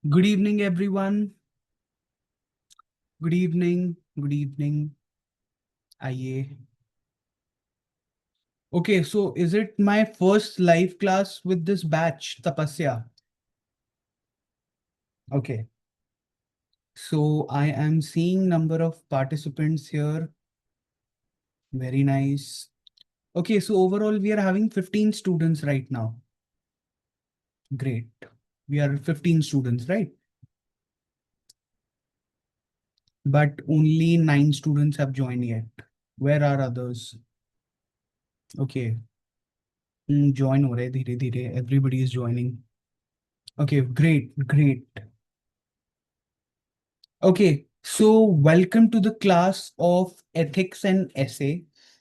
Good evening, everyone. Good evening. Good evening. आइए. Okay, so is it my first live class with this batch, Tapasya? Okay, so I am seeing number of participants here. Very nice. Okay, so overall we are having 15 students right now. Great. We are 15 students, right? But only 9 students have joined yet. Where are others? Okay. Join हो रहे धीरे धीरे. Everybody is joining. Okay, great, great. Okay, so welcome to the class of ethics and essay.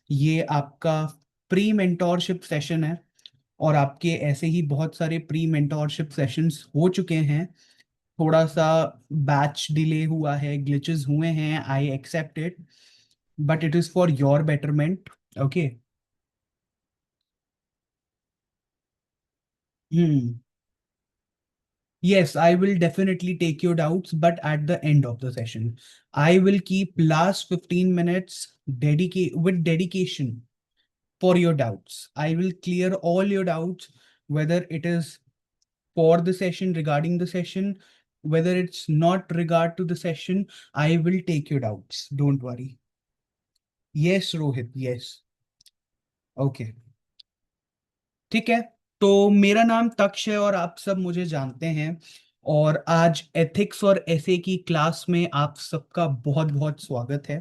ये आपका pre mentorship session है और आपके ऐसे ही बहुत सारे प्री मेंटोरशिप सेशंस हो चुके हैं. थोड़ा सा बैच डिले हुआ है, ग्लिचेस हुए हैं, I accept it, but it is for your betterment. Okay. Hmm. Yes, I will definitely take your doubts, but at the end of the session, I will keep last 15 minutes dedication for your doubts. I will clear all your doubts, whether it is for the session, regarding the session, whether it's not regard to the session, I will take your doubts. Don't worry. Yes, Rohit, yes. Okay. ठीक है. तो मेरा नाम तक्ष है और आप सब मुझे जानते हैं. और आज एथिक्स और ऐसे की क्लास में आप सबका बहुत बहुत स्वागत है.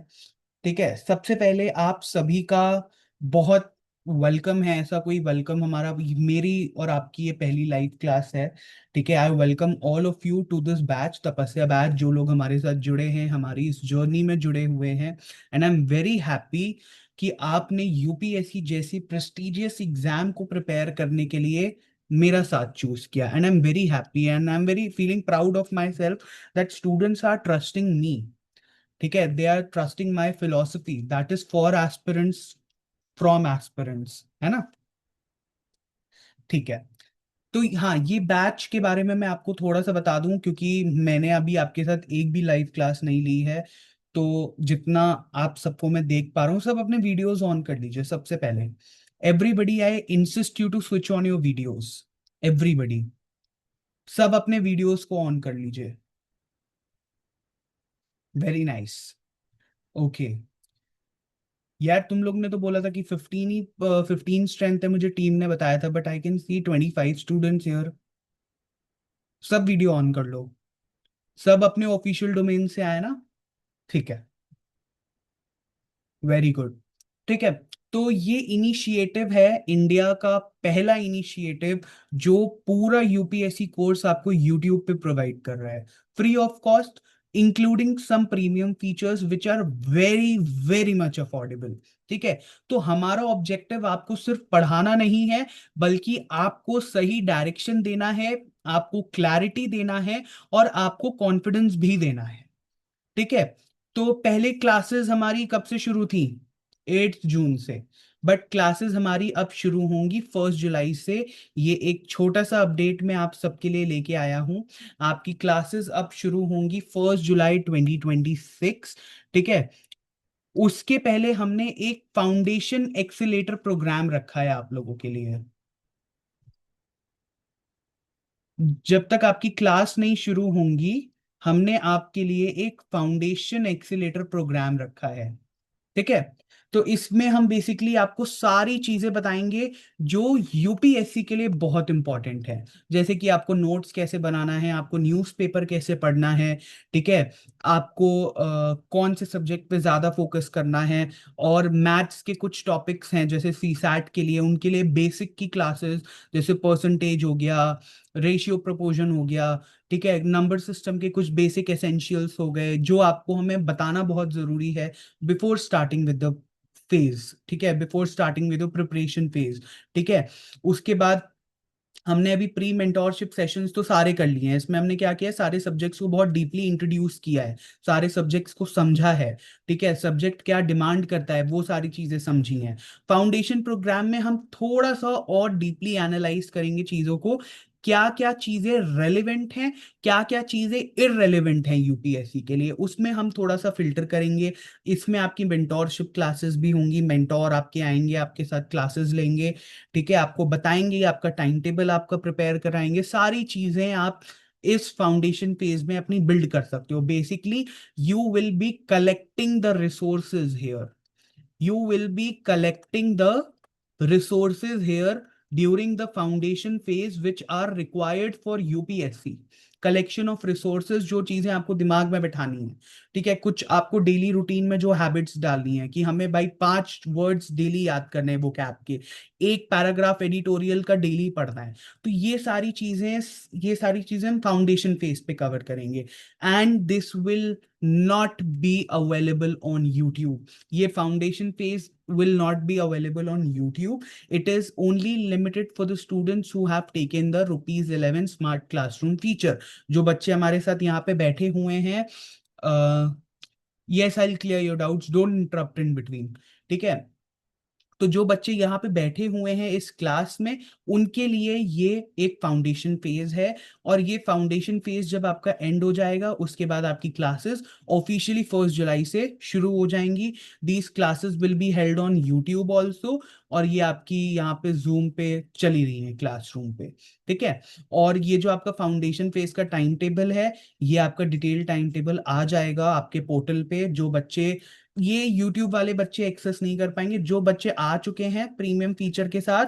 ठीक है. सबसे पहले आप सभी का बहुत वेलकम है. ऐसा कोई वेलकम हमारा मेरी और आपकी ये पहली लाइव क्लास है. ठीक है. I welcome all of you to this batch, Tapasya batch. जो लोग हमारे साथ जुड़े हैं, हमारी इस जर्नी में जुड़े हुए हैं, and I am very happy कि आपने यूपीएससी जैसी प्रेस्टिजियस एग्जाम को प्रिपेयर करने के लिए मेरा साथ चूज किया. And I am very happy and I am very feeling proud of my self that students are trusting me. ठीक है. They are trusting my philosophy that is for aspirants from aspirants, है ना. ठीक है. तो हाँ, ये बैच के बारे में मैं आपको थोड़ा सा बता दूं, क्योंकि मैंने अभी आपके साथ एक भी लाइव क्लास नहीं ली है. तो जितना आप सबको मैं देख पा रहा हूँ, सब अपने वीडियोस ऑन कर लीजिए सबसे पहले. Everybody, I insist you to switch on your videos. Everybody, सब अपने वीडियोस को ऑन कर लीजिए. Very nice. ओके. यार तुम लोग ने तो बोला था कि 15 स्ट्रेंथ है, मुझे टीम ने बताया था, but I can C 25 students here. सब वीडियो ऑन कर लो. सब अपने ऑफिशियल डोमेन से आए ना. ठीक है. Very good. ठीक है. तो ये इनिशिएटिव है इंडिया का पहला इनिशिएटिव जो पूरा यूपीएससी कोर्स आपको यूट्यूब पे प्रोवाइड कर रहा है, free of cost, including some premium features which are very very much affordable. ठीक है. तो हमारा ऑब्जेक्टिव आपको सिर्फ पढ़ाना नहीं है, बल्कि आपको सही डायरेक्शन देना है, आपको क्लैरिटी देना है और आपको कॉन्फिडेंस भी देना है. ठीक है. तो पहले क्लासेस हमारी कब से शुरू थी? 8 जून से. बट क्लासेस हमारी अब शुरू होंगी 1 जुलाई से. ये एक छोटा सा अपडेट मैं आप सबके लिए लेके आया हूं. आपकी क्लासेस अब शुरू होंगी 1 जुलाई 2026. ठीक है. उसके पहले हमने एक फाउंडेशन एक्सीलेटर प्रोग्राम रखा है आप लोगों के लिए. जब तक आपकी क्लास नहीं शुरू होंगी, हमने आपके लिए एक फाउंडेशन एक्सीलेटर प्रोग्राम रखा है. ठीक है. तो इसमें हम बेसिकली आपको सारी चीजें बताएंगे जो यूपीएससी के लिए बहुत इंपॉर्टेंट है. जैसे कि आपको नोट्स कैसे बनाना है, आपको न्यूज़पेपर कैसे पढ़ना है. ठीक है. आपको कौन से सब्जेक्ट पे ज्यादा फोकस करना है. और मैथ्स के कुछ टॉपिक्स हैं जैसे सीसैट के लिए, उनके लिए बेसिक की क्लासेस, जैसे परसेंटेज हो गया, रेशियो प्रोपोर्शन हो गया. ठीक है. नंबर सिस्टम के कुछ बेसिक एसेंशियल्स हो गए जो आपको हमें बताना बहुत जरूरी है before starting with the phase. ठीक है. Before starting with the preparation phase. ठीक है. उसके बाद हमने अभी प्री मेंटोरशिप सेशंस तो सारे कर लिए हैं. इसमें हमने क्या किया है, सारे सब्जेक्ट्स को बहुत डीपली इंट्रोड्यूस किया है, सारे सब्जेक्ट्स को समझा है. ठीक है. सब्जेक्ट क्या डिमांड करता है वो सारी चीजें समझी हैं. फाउंडेशन प्रोग्राम में हम थोड़ा सा और डीपली एनालाइज करेंगे चीजों को, क्या क्या चीजें रेलेवेंट हैं, क्या क्या चीजें इररेलेवेंट हैं यूपीएससी के लिए, उसमें हम थोड़ा सा फिल्टर करेंगे। इसमें आपकी मेंटोरशिप क्लासेस भी होंगी, मेंटोर आपके आएंगे, आपके साथ क्लासेस लेंगे, ठीक है, आपको बताएंगे, आपका टाइम टेबल आपका प्रिपेयर कराएंगे, सारी चीजें आप इस फाउंडेशन फेज में अपनी बिल्ड कर सकते हो। Basically you will B collecting the resources here, you will be collecting the resources here during the foundation phase which are required for UPSC। Collection of resources, जो चीजें आपको दिमाग में बैठानी है, ठीक है, कुछ आपको डेली रूटीन में जो हैबिट्स डालनी है कि हमें भाई 5 वर्ड्स डेली याद करने हैं वो कैप के, एक पैराग्राफ एडिटोरियल का डेली पढ़ना है। तो ये सारी चीजें हम फाउंडेशन फेज पे कवर करेंगे। And this will not be available on YouTube. ये foundation phase will not be available on YouTube. It is only limited for the students who have taken the rupees 11 smart classroom feature। जो बच्चे हमारे साथ यहाँ पे बैठे हुए हैं, yes, I'll clear your doubts, don't interrupt in between, ठीक है। तो जो बच्चे यहाँ पे बैठे हुए हैं इस क्लास में, उनके लिए ये एक फाउंडेशन फेज है। और ये फाउंडेशन फेज जब आपका एंड हो जाएगा, उसके बाद आपकी क्लासेस ऑफिशियली 1 जुलाई से शुरू हो जाएंगी। These classes will be held on YouTube also, और ये आपकी यहाँ पे जूम पे चली रही है क्लासरूम पे, ठीक है। और ये जो आपका फाउंडेशन फेज का टाइम टेबल है, ये आपका डिटेल टाइम टेबल आ जाएगा आपके पोर्टल पे। जो बच्चे, ये YouTube वाले बच्चे एक्सेस नहीं कर पाएंगे, जो बच्चे आ चुके हैं प्रीमियम फीचर के साथ,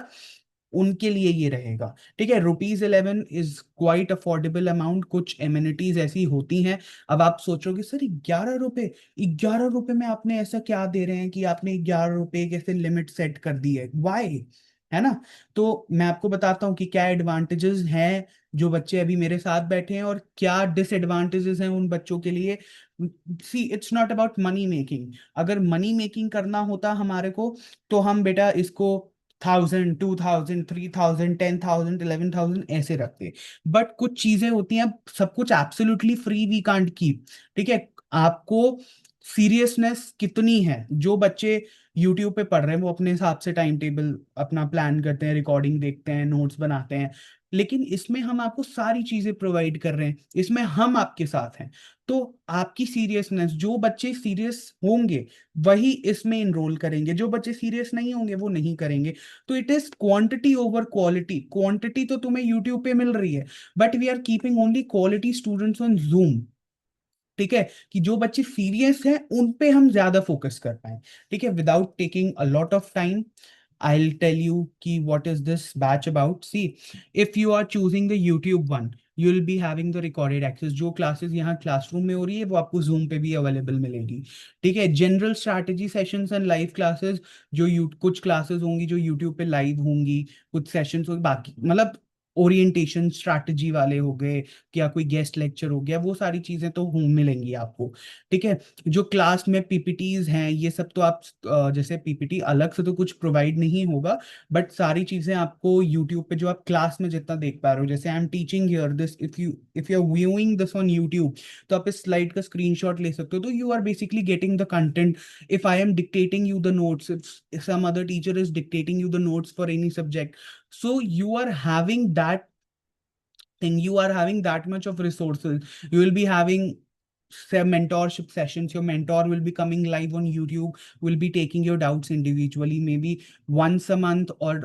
उनके लिए ये रहेगा, ठीक है। Rupees 11 is quite affordable amount. कुछ एमिनिटीज ऐसी होती हैं, अब आप सोचोगे सर 11 रुपए, 11 रुपए में आपने ऐसा क्या दे रहे हैं कि आपने 11 रुपए कैसे लिमिट सेट कर दी है, वाई, है ना। तो मैं आपको बताता हूँ कि क्या एडवांटेजेस हैं जो बच्चे अभी मेरे साथ बैठे हैं, और क्या डिसएडवांटेजेस हैं उन बच्चों के लिए। See, it's not about money making. अगर मनी मेकिंग करना होता हमारे को, तो हम बेटा इसको 1000, 2000, 3000, 10,000, 11,000 ऐसे रखते। बट कुछ चीजें होती हैं, सब कुछ absolutely free we can't keep, ठीक है। आपको सीरियसनेस कितनी है, जो बच्चे यूट्यूब पे पढ़ रहे हैं वो अपने हिसाब से टाइम टेबल अपना प्लान करते हैं, रिकॉर्डिंग देखते हैं, नोट्स बनाते हैं, लेकिन इसमें हम आपको सारी चीजें प्रोवाइड कर रहे हैं, इसमें हम आपके साथ हैं। तो आपकी सीरियसनेस, जो बच्चे सीरियस होंगे वही इसमें इनरोल करेंगे, जो बच्चे सीरियस नहीं होंगे वो नहीं करेंगे। तो it is quantity over quality. Quantity तो तुम्हें यूट्यूब पे मिल रही है, but we are keeping only quality students on Zoom, ठीक है, कि जो बच्चे सीरियस हैं उन पे हम ज्यादा फोकस कर पाए, ठीक है, without taking a lot of time. I'll tell you ki what is this batch about. See, if you are choosing the YouTube one, you'll be having the recorded access। जो क्लासेस यहाँ classroom में हो रही है वो आपको zoom पे भी अवेलेबल मिलेगी, ठीक है। General strategy sessions and live classes, जो कुछ क्लासेस होंगी जो यूट्यूब पे लाइव होंगी, कुछ सेशंस होंगे, बाकी मतलब ओरिएंटेशन स्ट्रैटेजी वाले हो गए, क्या कोई गेस्ट लेक्चर हो गया, वो सारी चीजें तो मिलेंगी आपको, ठीक है। जो क्लास में पीपीटीज हैं ये सब तो आप जैसे पीपीटी अलग से तो कुछ प्रोवाइड नहीं होगा, बट सारी चीजें आपको यूट्यूब पे जो आप क्लास में जितना देख पा रहे हो, जैसे I am teaching here this, if you are viewing this on YouTube, तो आप इस स्लाइड का स्क्रीनशॉट ले सकते हो, तो you are basically getting the content. If I am dictating you the notes, if some other teacher is dictating you the notes for any subject, so you are having that thing, you are having that much of resources, you will be having say mentorship sessions, your mentor will be coming live on YouTube, will be taking your doubts individually, maybe once a month or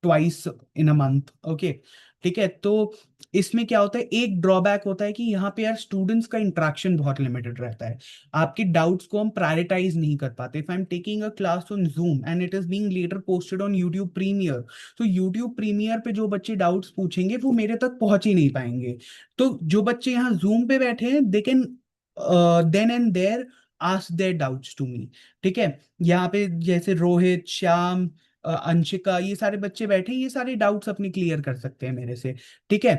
twice in a month, okay, ठीक है। तो इसमें क्या होता है, एक drawback होता है कि यहाँ पे यार स्टूडेंट्स का इंटरेक्शन बहुत लिमिटेड रहता है, आपके डाउट्स को हम प्रायोरिटाइज नहीं कर पाते। If I am taking a class on Zoom and it is being later posted on YouTube premiere, तो यूट्यूब प्रीमियर पे जो बच्चे डाउट्स पूछेंगे वो मेरे तक पहुंच ही नहीं पाएंगे। तो जो बच्चे यहाँ जूम पे बैठे हैं, they can then and there ask their doubts to me, ठीक है। यहाँ पे जैसे रोहित, श्याम, अंशिका, ये सारे बच्चे बैठे हैं, ये सारे डाउट्स अपने क्लियर कर सकते हैं मेरे से, ठीक है।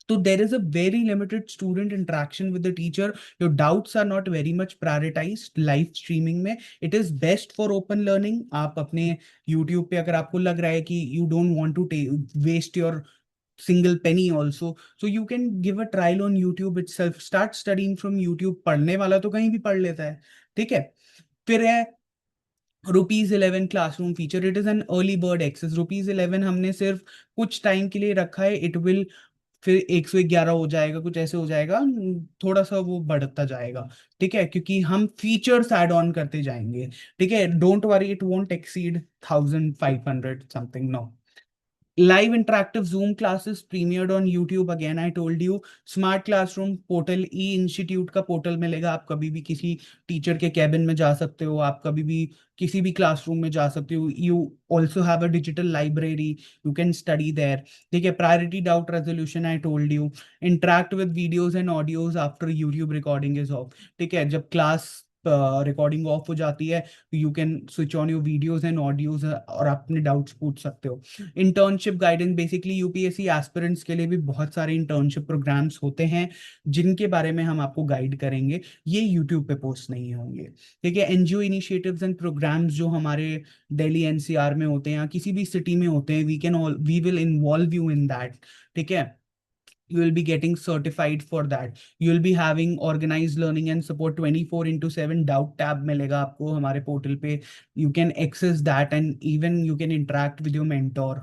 तो there is a very limited student interaction with the teacher, your doubts are not very much prioritised live streaming में। It is best for open learning. आप अपने यूट्यूब पे अगर आपको लग रहा है कि you don't want to waste your single penny also, so you can give a trial on YouTube itself, start studying from YouTube। पढ़ने वाला तो कहीं भी पढ़ लेता है, ठीक है। फिर है ₹11 classroom feature, it is an early bird access. ₹11 हमने सिर्फ कुछ टाइम के लिए रखा है, इट विल फिर 111 हो जाएगा, कुछ ऐसे हो जाएगा, थोड़ा सा वो बढ़ता जाएगा। ठीक है, क्योंकि हम फीचर्स ऐड ऑन करते जाएंगे। ठीक है, don't worry, it won't exceed 1500 something, no. Live interactive Zoom classes premiered on YouTube, again I told you। Smart classroom portal, E institute का पोर्टल मिलेगा, आप कभी भी किसी टीचर के कैबिन में जा सकते हो, आप कभी भी किसी भी क्लासरूम में जा सकते हो। You also have a digital library, you can study there. ठीक है, priority doubt resolution I told you. Interact with videos and audios after YouTube recording is off. ठीक है, जब क्लास रिकॉर्डिंग ऑफ हो जाती है, you can switch on your videos and audios और आप अपने डाउट्स पूछ सकते हो। Internship guidance, basically UPSC aspirants के लिए भी बहुत सारे इंटर्नशिप प्रोग्राम्स होते हैं, जिनके बारे में हम आपको गाइड करेंगे, ये यूट्यूब पे पोस्ट नहीं होंगे। ठीक है, एनजीओ इनिशिएटिव्स एंड प्रोग्राम्स जो हमारे दिल्ली एनसीआर में होते हैं या किसी भी सिटी में होते हैं, we will involve you in that. ठीक है, you will be getting certified for that, you will be having organized learning and support, 24/7 doubt tab मिलेगा आपको हमारे पोर्टल पे, you can access that and even you can interact with your mentor।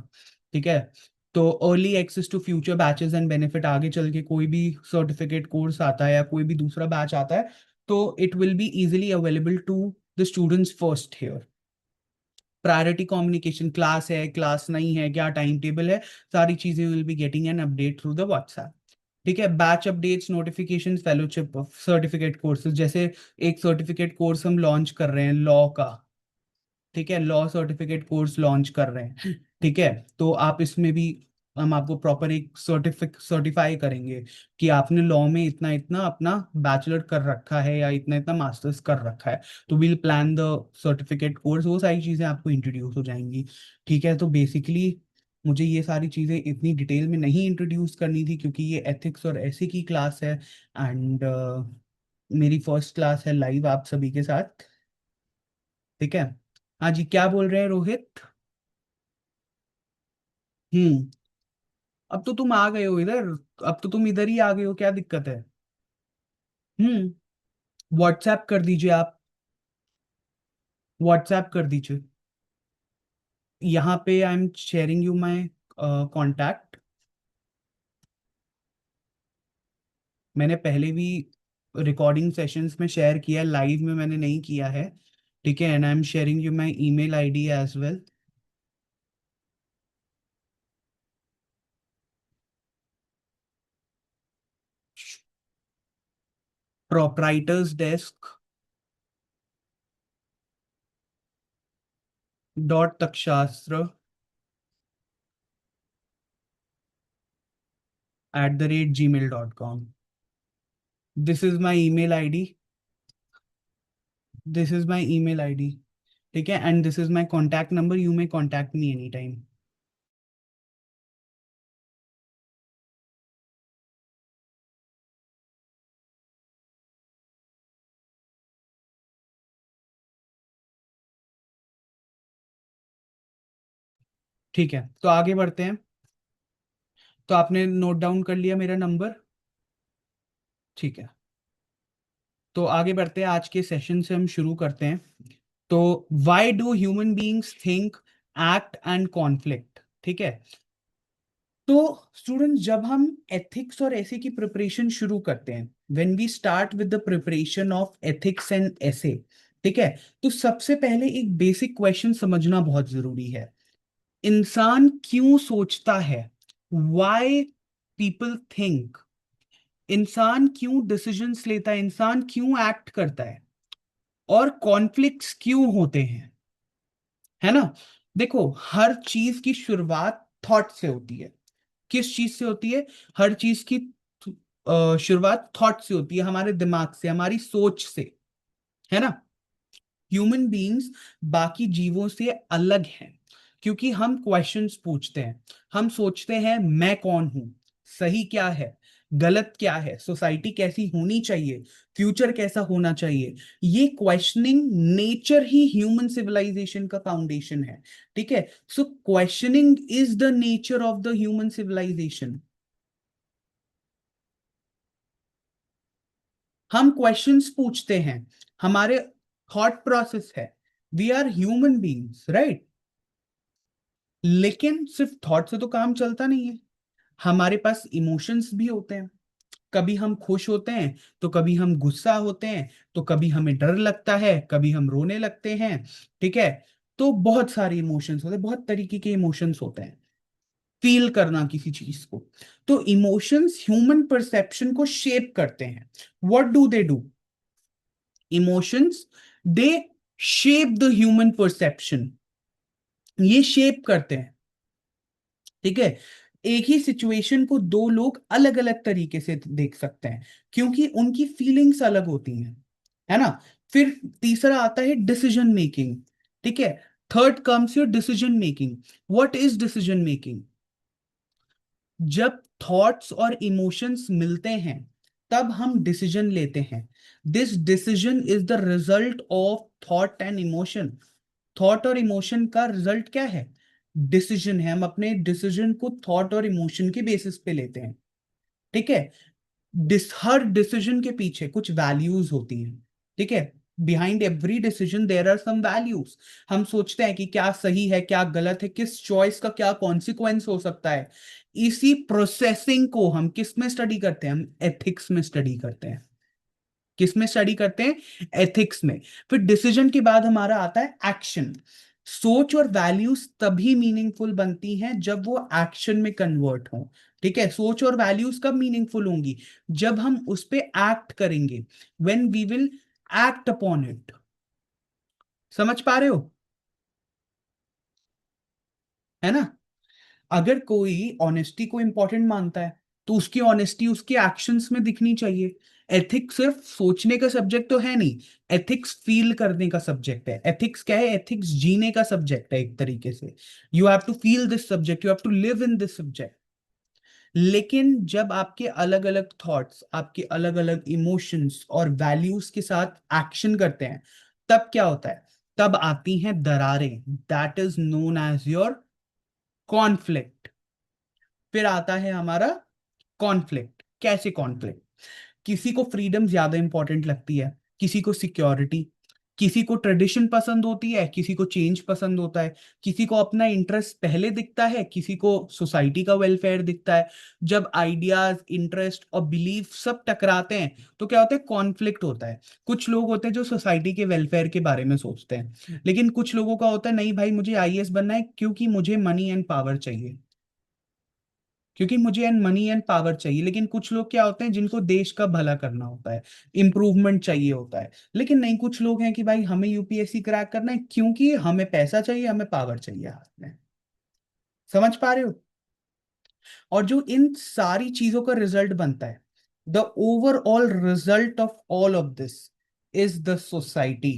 ठीक है, तो early access to future batches and benefit, आगे चल के कोई भी सर्टिफिकेट कोर्स आता है या कोई भी दूसरा बैच आता है, तो it will be easily available to the students first here. Priority communication, class है, क्लास नहीं है, क्या टाइम टेबल है, सारी चीजें will be getting an update through the WhatsApp. ठीक है, batch updates, notification, fellowship, certificate courses, जैसे एक सर्टिफिकेट कोर्स हम लॉन्च कर रहे हैं लॉ का। ठीक है, लॉ सर्टिफिकेट कोर्स लॉन्च कर रहे हैं। ठीक है, तो आप इसमें भी हम आपको प्रॉपर एक सर्टिफाई करेंगे कि आपने लॉ में इतना इतना अपना बैचलर कर रखा है या इतना इतना मास्टर्स कर रखा है, तो will plan the certificate course, वो सारी चीजें आपको इंट्रोड्यूस हो जाएंगी। ठीक है, तो बेसिकली मुझे ये सारी चीजें इतनी डिटेल में नहीं इंट्रोड्यूस करनी थी, क्योंकि ये एथिक्स और ऐसे की क्लास है, एंड मेरी फर्स्ट क्लास है लाइव आप सभी के साथ। ठीक है, हाँ जी, क्या बोल रहे हैं रोहित? हम्म। अब तो तुम आ गए हो इधर, अब तो तुम इधर ही आ गए हो, क्या दिक्कत है? हम्म। व्हाट्सएप कर दीजिए आप, व्हाट्सएप कर दीजिए। यहाँ पे I am sharing you my contact. मैंने पहले भी रिकॉर्डिंग सेशंस में शेयर किया, लाइव में मैंने नहीं किया है। ठीक है, and I am sharing you my email ID as well. Proprietors desk dot Takshastra @gmail.com। This is my email ID, this is my email ID. ठीक है, and this is my contact number, you may contact me any time. ठीक है, तो आगे बढ़ते हैं। तो आपने नोट डाउन कर लिया मेरा नंबर? ठीक है, तो आगे बढ़ते हैं, आज के सेशन से हम शुरू करते हैं। तो why do human beings think, act and conflict? ठीक है, तो स्टूडेंट, जब हम एथिक्स और ऐसे की प्रिपरेशन शुरू करते हैं, when we start with the preparation of ethics and essay, ठीक है, तो सबसे पहले एक बेसिक क्वेश्चन समझना बहुत जरूरी है। इंसान क्यों सोचता है? Why people think? इंसान क्यों डिसीजंस लेता है? इंसान क्यों एक्ट करता है? और कॉन्फ्लिक्ट्स क्यों होते हैं? है ना? देखो, हर चीज की शुरुआत थॉट से होती है। किस चीज से होती है? हर चीज की शुरुआत थॉट से होती है, हमारे दिमाग से, हमारी सोच से। है ना? ह्यूमन बीइंग्स बाकी जीवों से अलग हैं, क्योंकि हम क्वेश्चंस पूछते हैं। हम सोचते हैं मैं कौन हूं, सही क्या है, गलत क्या है, सोसाइटी कैसी होनी चाहिए, फ्यूचर कैसा होना चाहिए। ये क्वेश्चनिंग नेचर ही ह्यूमन सिविलाइजेशन का फाउंडेशन है। ठीक है, so questioning is the nature of the human civilisation. हम क्वेश्चंस पूछते हैं, हमारे थॉट प्रोसेस है, we are human beings, right? लेकिन सिर्फ थॉट से तो काम चलता नहीं है, हमारे पास इमोशंस भी होते हैं। कभी हम खुश होते हैं, तो कभी हम गुस्सा होते हैं, तो कभी हमें डर लगता है, कभी हम रोने लगते हैं। ठीक है? तो बहुत सारे इमोशंस होते हैं, बहुत तरीके के इमोशंस होते हैं। फील करना किसी चीज को। तो इमोशंस ह्यूमन परसेप्शन को शेप करते हैं। What do they do? Emotions, they shape the human perception. ये शेप करते हैं। ठीक है? एक ही सिचुएशन को दो लोग अलग अलग तरीके से देख सकते हैं, क्योंकि उनकी फीलिंग्स अलग होती हैं, है ना? फिर तीसरा आता है डिसीजन मेकिंग। ठीक है? Third comes your decision making. What is decision making? जब थॉट्स और इमोशंस मिलते हैं, तब हम डिसीजन लेते हैं। This decision is the result of thought and emotion. Thought और इमोशन का रिजल्ट क्या है? डिसीजन है। हम अपने डिसीजन को थॉट और इमोशन के बेसिस पे लेते हैं। ठीक है? हर डिसीजन के पीछे कुछ वैल्यूज होती हैं। ठीक है? Behind every decision there are some values. हम सोचते हैं कि क्या सही है, क्या गलत है, किस चॉइस का क्या कॉन्सिक्वेंस हो सकता है। इसी प्रोसेसिंग को हम किस में स्टडी करते हैं? हम एथिक्स में स्टडी करते हैं। किस में स्टडी करते हैं? एथिक्स में। फिर डिसीजन के बाद हमारा आता है एक्शन। सोच और वैल्यूज तभी मीनिंगफुल बनती हैं जब वो एक्शन में कन्वर्ट हो। ठीक है? सोच और वैल्यूज कब मीनिंगफुल होंगी? जब हम उस पे एक्ट करेंगे, when we will act upon it. समझ पा रहे हो? है ना? अगर कोई ऑनेस्टी को इंपॉर्टेंट मानता है, तो उसकी ऑनेस्टी उसके एक्शंस में दिखनी चाहिए। एथिक्स सिर्फ सोचने का सब्जेक्ट तो है नहीं, एथिक्स फील करने का सब्जेक्ट है। एथिक्स क्या है? एथिक्स जीने का सब्जेक्ट है एक तरीके से। You have to feel this subject, you have to live in this subject. लेकिन जब आपके अलग अलग थॉट्स, आपके अलग अलग इमोशंस और वैल्यूज के साथ एक्शन करते हैं, तब क्या होता है? तब आती हैं दरारें। That is known as your conflict. फिर आता है हमारा कॉन्फ्लिक्ट। कैसे कॉन्फ्लिक्ट? किसी को फ्रीडम ज्यादा इंपॉर्टेंट लगती है, किसी को सिक्योरिटी, किसी को ट्रेडिशन पसंद होती है, किसी को चेंज पसंद होता है, किसी को अपना इंटरेस्ट पहले दिखता है, किसी को सोसाइटी का वेलफेयर दिखता है। जब आइडियाज, इंटरेस्ट और बिलीफ सब टकराते हैं, तो क्या होता है? कॉन्फ्लिक्ट होता है। कुछ लोग होते हैं जो सोसाइटी के वेलफेयर के बारे में सोचते हैं, लेकिन कुछ लोगों का होता है नहीं भाई, मुझे आईएएस बनना है क्योंकि मुझे मनी एंड पावर चाहिए, क्योंकि मुझे एंड मनी एंड पावर चाहिए। लेकिन कुछ लोग क्या होते हैं जिनको देश का भला करना होता है, इंप्रूवमेंट चाहिए होता है। लेकिन नहीं, कुछ लोग हैं कि भाई हमें यूपीएससी क्रैक करना है क्योंकि हमें पैसा चाहिए, हमें पावर चाहिए हाथ में। समझ पा रहे हो? और जो इन सारी चीजों का रिजल्ट बनता है, the overall result of all of this is the society.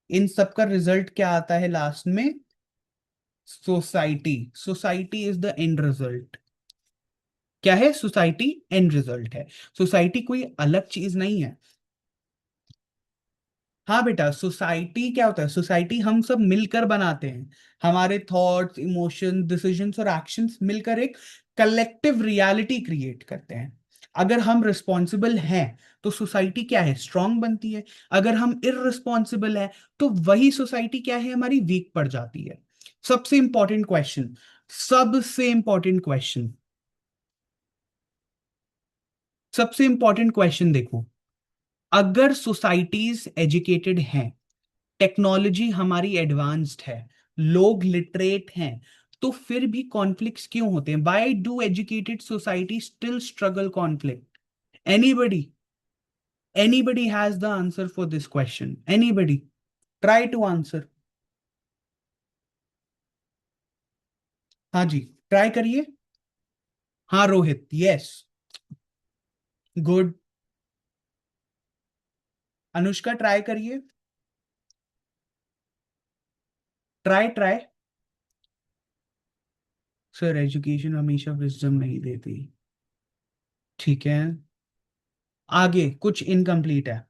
इन सब का रिजल्ट क्या आता है लास्ट में? Society. Society is the end result. क्या है? सोसाइटी एंड रिजल्ट है। सोसाइटी कोई अलग चीज नहीं है। हाँ बेटा, सोसाइटी क्या होता है? सोसाइटी हम सब मिलकर बनाते हैं। हमारे थॉट्स, इमोशंस, डिसीजंस और एक्शंस मिलकर एक कलेक्टिव रियलिटी क्रिएट करते हैं। अगर हम रिस्पॉन्सिबल हैं, तो सोसाइटी क्या है? स्ट्रांग बनती है। अगर हम इररिस्पॉन्सिबल हैं, तो वही सोसाइटी क्या है? हमारी वीक पड़ जाती है। सबसे इंपॉर्टेंट क्वेश्चन, सबसे इंपॉर्टेंट क्वेश्चन, सबसे इंपॉर्टेंट क्वेश्चन देखो। अगर सोसाइटीज एजुकेटेड हैं, टेक्नोलॉजी हमारी एडवांस्ड है, लोग लिटरेट हैं, तो फिर भी कॉन्फ्लिक्ट्स क्यों होते हैं? Why do educated society still struggle conflict? Anybody? Anybody has the answer for this question? Anybody? Try to answer. हाँ जी, ट्राई करिए। हाँ Rohit, yes. Good. Anushka try करिए। Try try. सर एजुकेशन हमेशा विजडम नहीं देती। ठीक है, आगे कुछ इनकम्प्लीट है।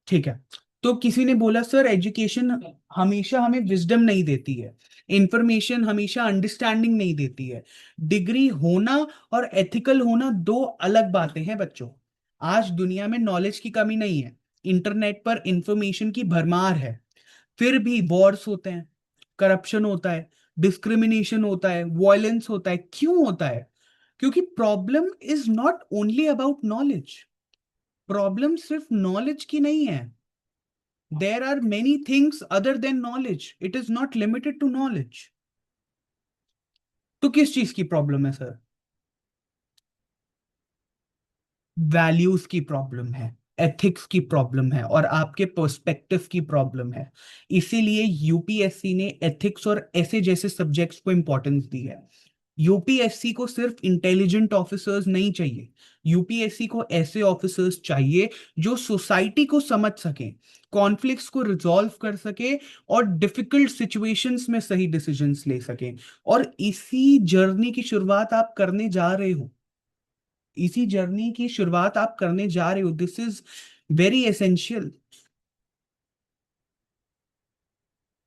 ठीक है, तो किसी ने बोला सर एजुकेशन हमेशा हमें विजडम नहीं देती है, इंफॉर्मेशन हमेशा अंडरस्टैंडिंग नहीं देती है। डिग्री होना और एथिकल होना दो अलग बातें हैं बच्चों। आज दुनिया में नॉलेज की कमी नहीं है, इंटरनेट पर इंफॉर्मेशन की भरमार है, फिर भी वॉर्स होते हैं, करप्शन होता है, डिस्क्रिमिनेशन होता है, वायलेंस होता है। क्यों होता है? क्योंकि problem is not only about knowledge. Problem सिर्फ नॉलेज की नहीं है। There are many things other than knowledge, it is not limited to knowledge. तो किस चीज की प्रॉब्लम है सर? वैल्यूज की प्रॉब्लम है, एथिक्स की प्रॉब्लम है, और आपके पर्सपेक्टिव की प्रॉब्लम है। इसीलिए यूपीएससी ने एथिक्स और ऐसे जैसे सब्जेक्ट्स को इंपॉर्टेंस दी है। यूपीएससी को सिर्फ इंटेलिजेंट ऑफिसर्स नहीं चाहिए, यूपीएससी को ऐसे ऑफिसर्स चाहिए जो सोसाइटी को समझ सकें, कॉन्फ्लिक्ट्स को रिजॉल्व कर सके, और डिफिकल्ट सिचुएशंस में सही डिसीजंस ले सकें। और इसी जर्नी की शुरुआत आप करने जा रहे हो, इसी जर्नी की शुरुआत आप करने जा रहे हो। This is very essential,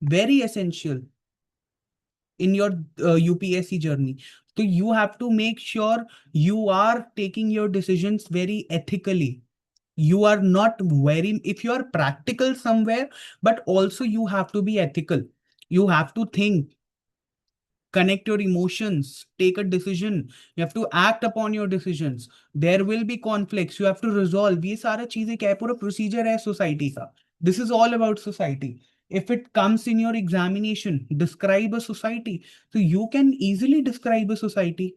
very essential in your UPSC journey. तो you have to make sure you are taking your decisions very ethically. You are not very, if you are practical somewhere, but also you have to be ethical. You have to think, connect your emotions, take a decision. You have to act upon your decisions. There will be conflicts. You have to resolve. ये सारा चीजें क्या है, पूरा procedure है society का. This is all about society. If it comes in your examination, describe a society. So you can easily describe a society.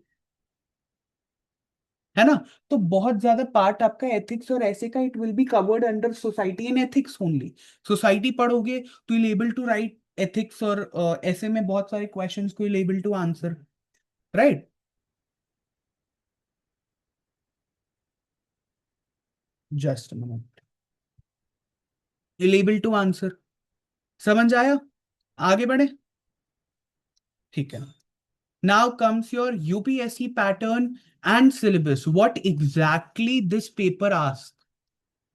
है ना? तो बहुत ज्यादा पार्ट आपका एथिक्स और ऐसे का, it will be covered under society and ethics only. Society पढ़ोगे तो you able to write ethics, और ऐसे में बहुत सारे क्वेश्चंस को you able to answer. Right? Just minute. You able to answer. समझ आया? आगे बढ़े. ठीक है. Now comes your UPSC pattern and syllabus. What exactly this paper ask.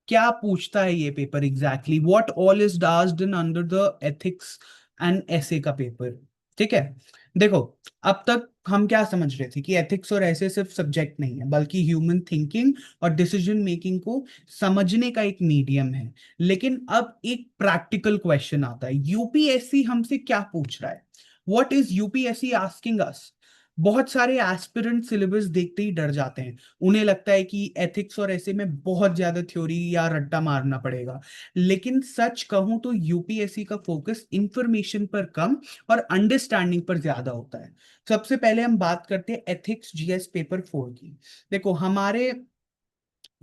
क्या पूछता है ये paper exactly? What all is asked in under the ethics and ऐसे का पेपर. ठीक है. देखो, अब तक हम क्या समझ रहे थे कि एथिक्स और ऐसे सिर्फ सब्जेक्ट नहीं है, बल्कि ह्यूमन थिंकिंग और डिसीजन मेकिंग को समझने का एक मीडियम है. लेकिन अब एक प्रैक्टिकल क्वेश्चन आता है, यूपीएससी हमसे क्या पूछ रहा है? What is UPSC asking us? बहुत सारे एस्पिरेंट सिलेबस देखते ही डर जाते हैं. उन्हें लगता है कि एथिक्स और ऐसे में बहुत ज्यादा थ्योरी या रट्टा मारना पड़ेगा. लेकिन सच कहूं तो यूपीएससी का फोकस इंफॉर्मेशन पर कम और अंडरस्टैंडिंग पर ज्यादा होता है. सबसे पहले हम बात करते हैं एथिक्स जीएस पेपर 4 की. देखो, हमारे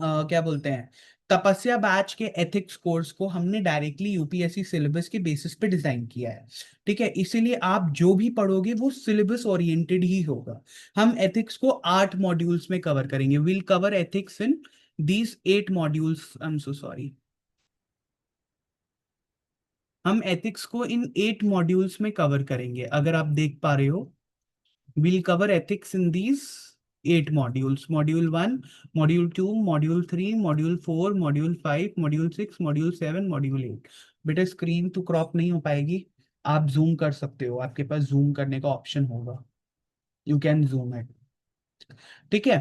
क्या बोलते हैं, तपस्या बैच के एथिक्स कोर्स को हमने डायरेक्टली यूपीएससी सिलेबस के बेसिस पे डिजाइन किया है. ठीक है, इसीलिए आप जो भी पढ़ोगे वो सिलेबस ओरिएंटेड ही होगा. हम एथिक्स को 8 मॉड्यूल्स में कवर करेंगे. Will cover ethics in these 8 modules. I am so sorry. हम एथिक्स को इन 8 मॉड्यूल्स में कवर करेंगे, अगर आप देख पा रहे हो. We'll cover ethics in these 8 modules. Module 1, Module 2, Module 3, Module 4, Module 5, Module 6, Module 7, Module 8. बेटा स्क्रीन तो क्रॉप नहीं हो पाएगी. आप जूम कर सकते हो, आपके पास जूम करने का ऑप्शन होगा. You can zoom it. ठीक है.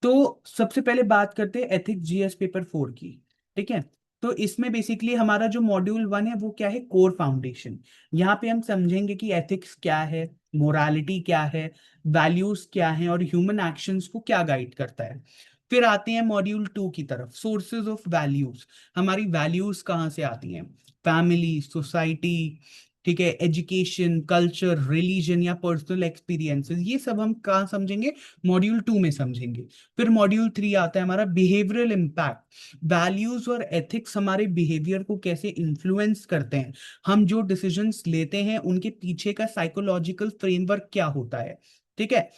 तो सबसे पहले बात करते हैं एथिक्स जीएस पेपर 4 की. ठीक है. तो इसमें बेसिकली हमारा जो मॉड्यूल 1 है वो क्या है, कोर फाउंडेशन. यहाँ पे हम समझेंगे कि एथिक्स क्या है, मोरालिटी क्या है, वैल्यूज क्या है, और ह्यूमन एक्शंस को क्या गाइड करता है. फिर आते हैं मॉड्यूल 2 की तरफ, सोर्सेज ऑफ वैल्यूज. हमारी वैल्यूज कहाँ से आती हैं? फैमिली, सोसाइटी, ठीक है, एजुकेशन, कल्चर, रिलीजन या पर्सनल एक्सपीरियंसेस. ये सब हम कहाँ समझेंगे? मॉड्यूल 2 में समझेंगे. फिर मॉड्यूल 3 आता है हमारा बिहेवियरल इम्पैक्ट. वैल्यूज और एथिक्स हमारे बिहेवियर को कैसे इन्फ्लुएंस करते हैं, हम जो डिसीजंस लेते हैं उनके पीछे का साइकोलॉजिकल फ्रेमवर्क क्या होता है. ठीक है.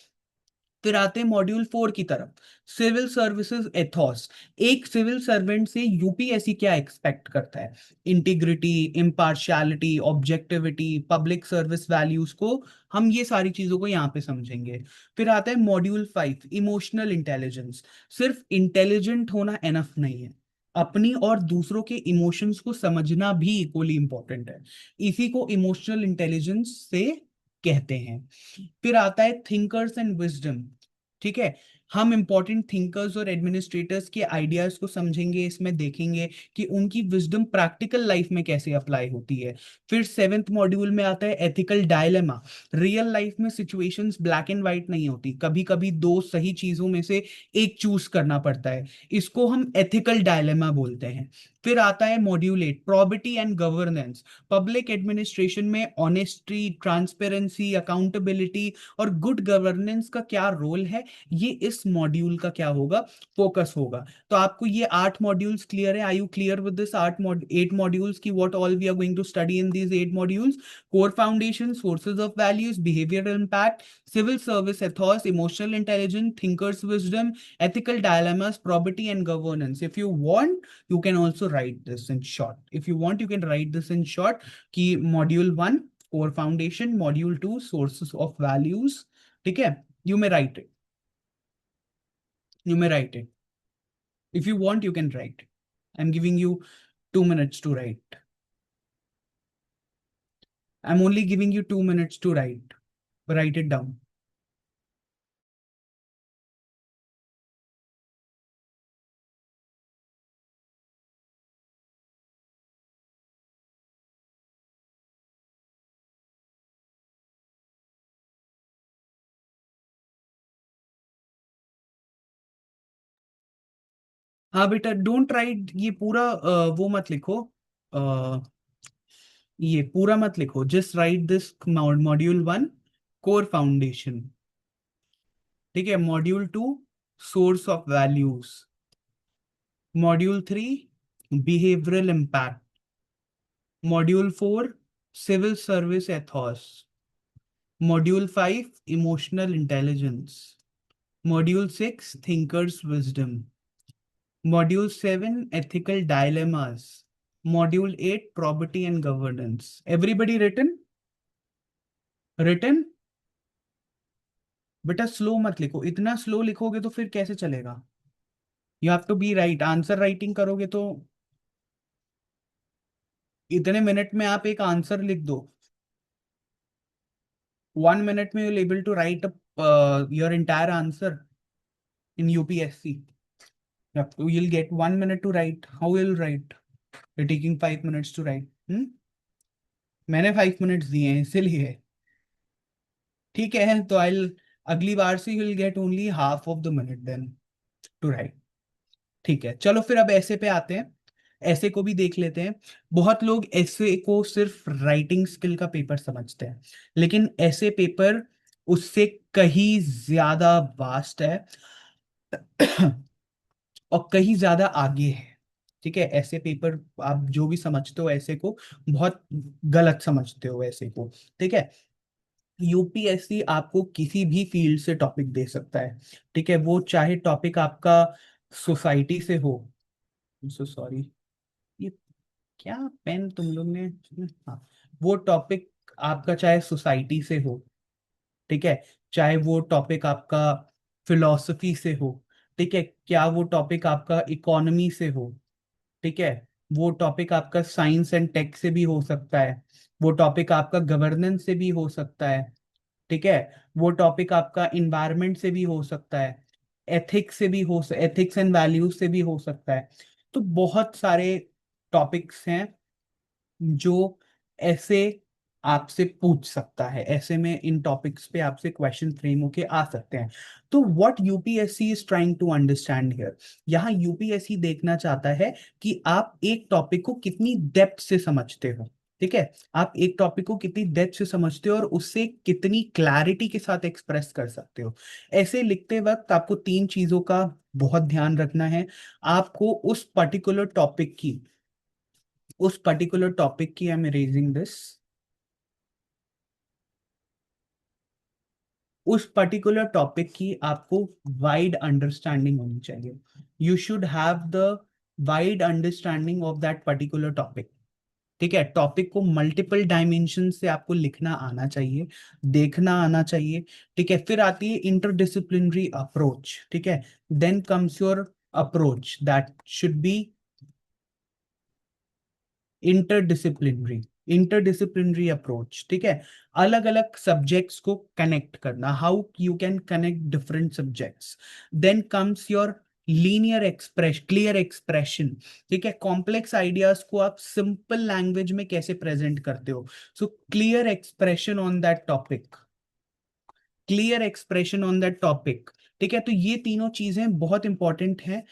फिर आते हैं मॉड्यूल 4 की तरफ, सिविल सर्विसेज एथॉस. एक सिविल सर्वेंट से यूपीएससी क्या एक्सपेक्ट करता है? Integrity, impartiality, objectivity, public service values को, हम ये सारी चीजों को यहाँ पे समझेंगे. फिर आता है मॉड्यूल 5, इमोशनल इंटेलिजेंस. सिर्फ इंटेलिजेंट होना एनफ नहीं है, अपनी और दूसरों के इमोशंस को समझना भी इक्वली इंपॉर्टेंट है. इसी को इमोशनल इंटेलिजेंस से कहते हैं. फिर आता है थिंकर्स एंड विजडम. ठीक है. हम इंपॉर्टेंट थिंकर्स और एडमिनिस्ट्रेटर्स के आइडियाज को समझेंगे, इसमें देखेंगे कि उनकी विजडम प्रैक्टिकल लाइफ में कैसे अप्लाई होती है। फिर सेवेंथ मॉड्यूल में आता है एथिकल डायलेमा। रियल लाइफ में सिचुएशंस ब्लैक एंड व्हाइट नहीं होती, कभी कभी दो सही चीजों में से एक चूज करना पड़ता है, इसको हम एथिकल डायलेमा बोलते हैं। फिर आता है module 8 probity and governance. Public administration में ऑनेस्टी, ट्रांसपेरेंसी, अकाउंटेबिलिटी और गुड गवर्नेंस का क्या रोल है, ये इस मॉड्यूल का क्या होगा, फोकस होगा। तो आपको ये 8 मॉड्यूल्स क्लियर है? Are you clear with this 8 modules की what all we are going to study in these 8 modules? Core foundation, sources of values, behavioural impact, civil service ethos, emotional intelligence, thinkers wisdom, ethical dilemmas, probity and governance. If you want, you can also write this in short. If you want, you can write this in short. कि module 1 core foundation, module 2 sources of values. ठीक है? You may write it. You may write it. If you want, you can write. I'm giving you 2 minutes to write. I'm only giving you 2 minutes to write. Write it down. हाँ बेटा, don't write ये पूरा, वो मत लिखो, ये पूरा मत लिखो, just write this module 1 core foundation. ठीक है? Module 2 source of values, module 3 behavioural impact, module 4 civil service ethos, module 5 emotional intelligence, module 6 thinkers wisdom, module 7 ethical dilemmas, module 8 property and governance. Everybody written? Written? बेटा slow मत लिखो, इतना slow लिखोगे तो फिर कैसे चलेगा? You have to be right, answer writing करोगे तो इतने मिनट में आप एक आंसर लिख दो। 1 minute में you'll able to write your entire answer in UPSC. You'll get 1 minute to write. How will you write? You're taking 5 minutes to write. मैंने 5 minutes दिए हैं इसीलिए। ठीक है, तो आई अगली बार से you'll get only half of the minute then to write. ठीक है, चलो फिर अब ऐसे पे आते हैं। ऐसे को भी देख लेते हैं। बहुत लोग ऐसे को सिर्फ राइटिंग स्किल का पेपर समझते हैं, लेकिन ऐसे पेपर उससे कहीं ज्यादा वास्ट है और कहीं ज्यादा आगे है। ठीक है? ऐसे पेपर आप जो भी समझते हो ऐसे को, बहुत गलत समझते हो ऐसे को। ठीक है? यूपीएससी आपको किसी भी फील्ड से टॉपिक दे सकता है। ठीक है? वो चाहे टॉपिक आपका सोसाइटी से हो, सो सॉरी, ये क्या पेन तुम लोग ने, हाँ, वो टॉपिक आपका चाहे सोसाइटी से हो, ठीक है, चाहे वो टॉपिक आपका फिलॉसफी से हो, ठीक है, क्या वो टॉपिक आपका इकोनॉमी से हो, ठीक है, वो टॉपिक आपका साइंस एंड टेक से भी हो सकता है, वो टॉपिक आपका गवर्नेंस से भी हो सकता है, ठीक है, वो टॉपिक आपका इन्वायरमेंट से भी हो सकता है, एथिक्स से भी हो, एथिक्स एंड वैल्यूज से भी हो सकता है। तो बहुत सारे टॉपिक्स हैं जो ऐसे आपसे पूछ सकता है, ऐसे में इन टॉपिक्स पे आपसे क्वेश्चन फ्रेम होके आ सकते हैं। तो what UPSC is trying to understand here, यहाँ यूपीएससी देखना चाहता है कि आप एक टॉपिक को कितनी डेप्थ से समझते हो। ठीक है? आप एक टॉपिक को कितनी डेप्थ से समझते हो और उससे कितनी क्लैरिटी के साथ एक्सप्रेस कर सकते हो। ऐसे लिखते वक्त आपको 3 चीजों का बहुत ध्यान रखना है। आपको उस पर्टिकुलर टॉपिक की, आई एम रेजिंग दिस, उस पर्टिकुलर टॉपिक की आपको वाइड अंडरस्टैंडिंग होनी चाहिए। You should have the wide understanding of that particular topic. ठीक है? टॉपिक को मल्टीपल डायमेंशन से आपको लिखना आना चाहिए, देखना आना चाहिए। ठीक है? फिर आती है इंटरडिसिप्लिनरी अप्रोच। ठीक है? Then comes your approach that should be interdisciplinary. Interdisciplinary approach, ठीक है, अलग अलग सब्जेक्ट्स को कनेक्ट करना, how you can connect different subjects. Then comes your linear expression, clear expression, ठीक है, कॉम्प्लेक्स आइडियाज को आप सिंपल लैंग्वेज में कैसे प्रेजेंट करते हो, so clear expression on that topic, clear expression on that topic, ठीक है। तो ये तीनों चीजें बहुत इंपॉर्टेंट हैं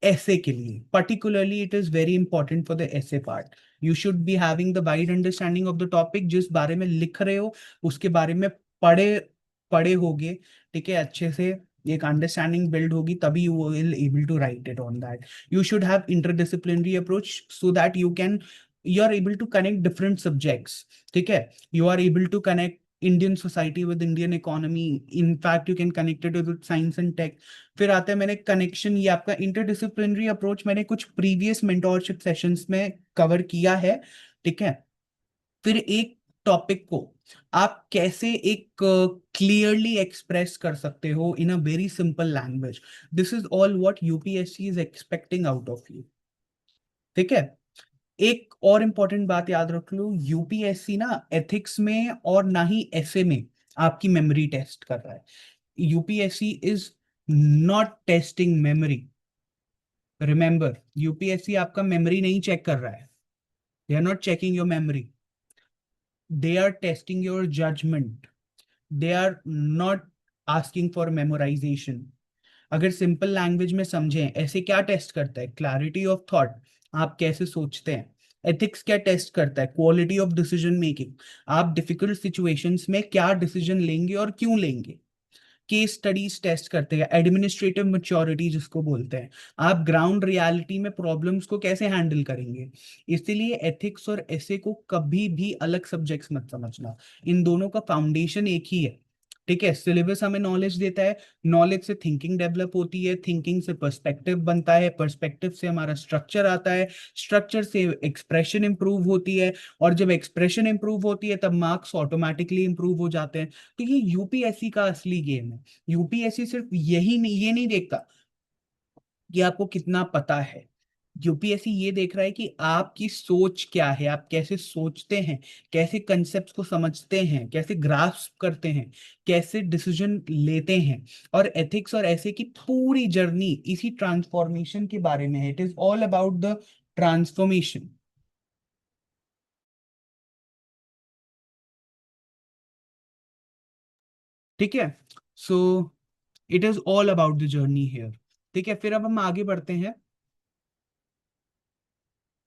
ऐसे के लिए, particularly it is very important for the essay part. You should be having the wide understanding of the topic, जिस बारे में लिख रहे हो उसके बारे में पढ़े पढ़े होगे, ठीक है, अच्छे से एक अंडरस्टैंडिंग बिल्ड होगी, तभी you will able to write it on that. You should have interdisciplinary approach so that you are able to connect different subjects, ठीक है, you are able to connect Indian society with Indian economy, in fact you can connect it with science and tech. फिर आता है मैंने connection, ये आपका interdisciplinary approach मैंने कुछ प्रीवियस मेंटोरशिप सेशंस में कवर किया है, ठीक है। फिर एक टॉपिक को आप कैसे एक क्लियरली एक्सप्रेस कर सकते हो in a very simple language, this is all what UPSC is expecting out of you, ठीक है। एक और इंपॉर्टेंट बात याद रख लो, यूपीएससी ना एथिक्स में और ना ही ऐसे में आपकी मेमोरी टेस्ट कर रहा है। UPSC is not testing memory, remember, UPSC आपका मेमोरी नहीं चेक कर रहा है, they are not checking your memory, they are testing your judgment, they are not asking for memorization. अगर सिंपल लैंग्वेज में समझें, ऐसे क्या टेस्ट करता है, क्लैरिटी ऑफ थॉट, आप कैसे सोचते हैं। एथिक्स क्या टेस्ट करता है, क्वालिटी ऑफ डिसीजन मेकिंग, आप डिफिकल्ट सिचुएशंस में क्या डिसीजन लेंगे और क्यों लेंगे। केस स्टडीज टेस्ट करते हैं, एडमिनिस्ट्रेटिव मैच्योरिटी जिसको बोलते हैं, आप ग्राउंड रियलिटी में प्रॉब्लम्स को कैसे हैंडल करेंगे। इसीलिए एथिक्स और ऐसे को कभी भी अलग सब्जेक्ट्स मत समझना, इन दोनों का फाउंडेशन एक ही है, ठीक है। सिलेबस हमें नॉलेज देता है, नॉलेज से थिंकिंग डेवलप होती है, थिंकिंग से पर्सपेक्टिव बनता है, पर्सपेक्टिव से हमारा स्ट्रक्चर आता है, स्ट्रक्चर से एक्सप्रेशन इंप्रूव होती है, और जब एक्सप्रेशन इंप्रूव होती है तब मार्क्स ऑटोमेटिकली इंप्रूव हो जाते हैं। तो ये यूपीएससी का असली गेम है। यूपीएससी सिर्फ यही नहीं, ये नहीं देखता कि आपको कितना पता है, यूपीएससी ये देख रहा है कि आपकी सोच क्या है, आप कैसे सोचते हैं, कैसे कंसेप्ट को समझते हैं, कैसे ग्रास्प करते हैं, कैसे डिसीजन लेते हैं। और एथिक्स और ऐसे की पूरी जर्नी इसी ट्रांसफॉर्मेशन के बारे में है, it is all about the transformation, ठीक है। So it is all about the journey here, ठीक है। फिर अब हम आगे बढ़ते हैं,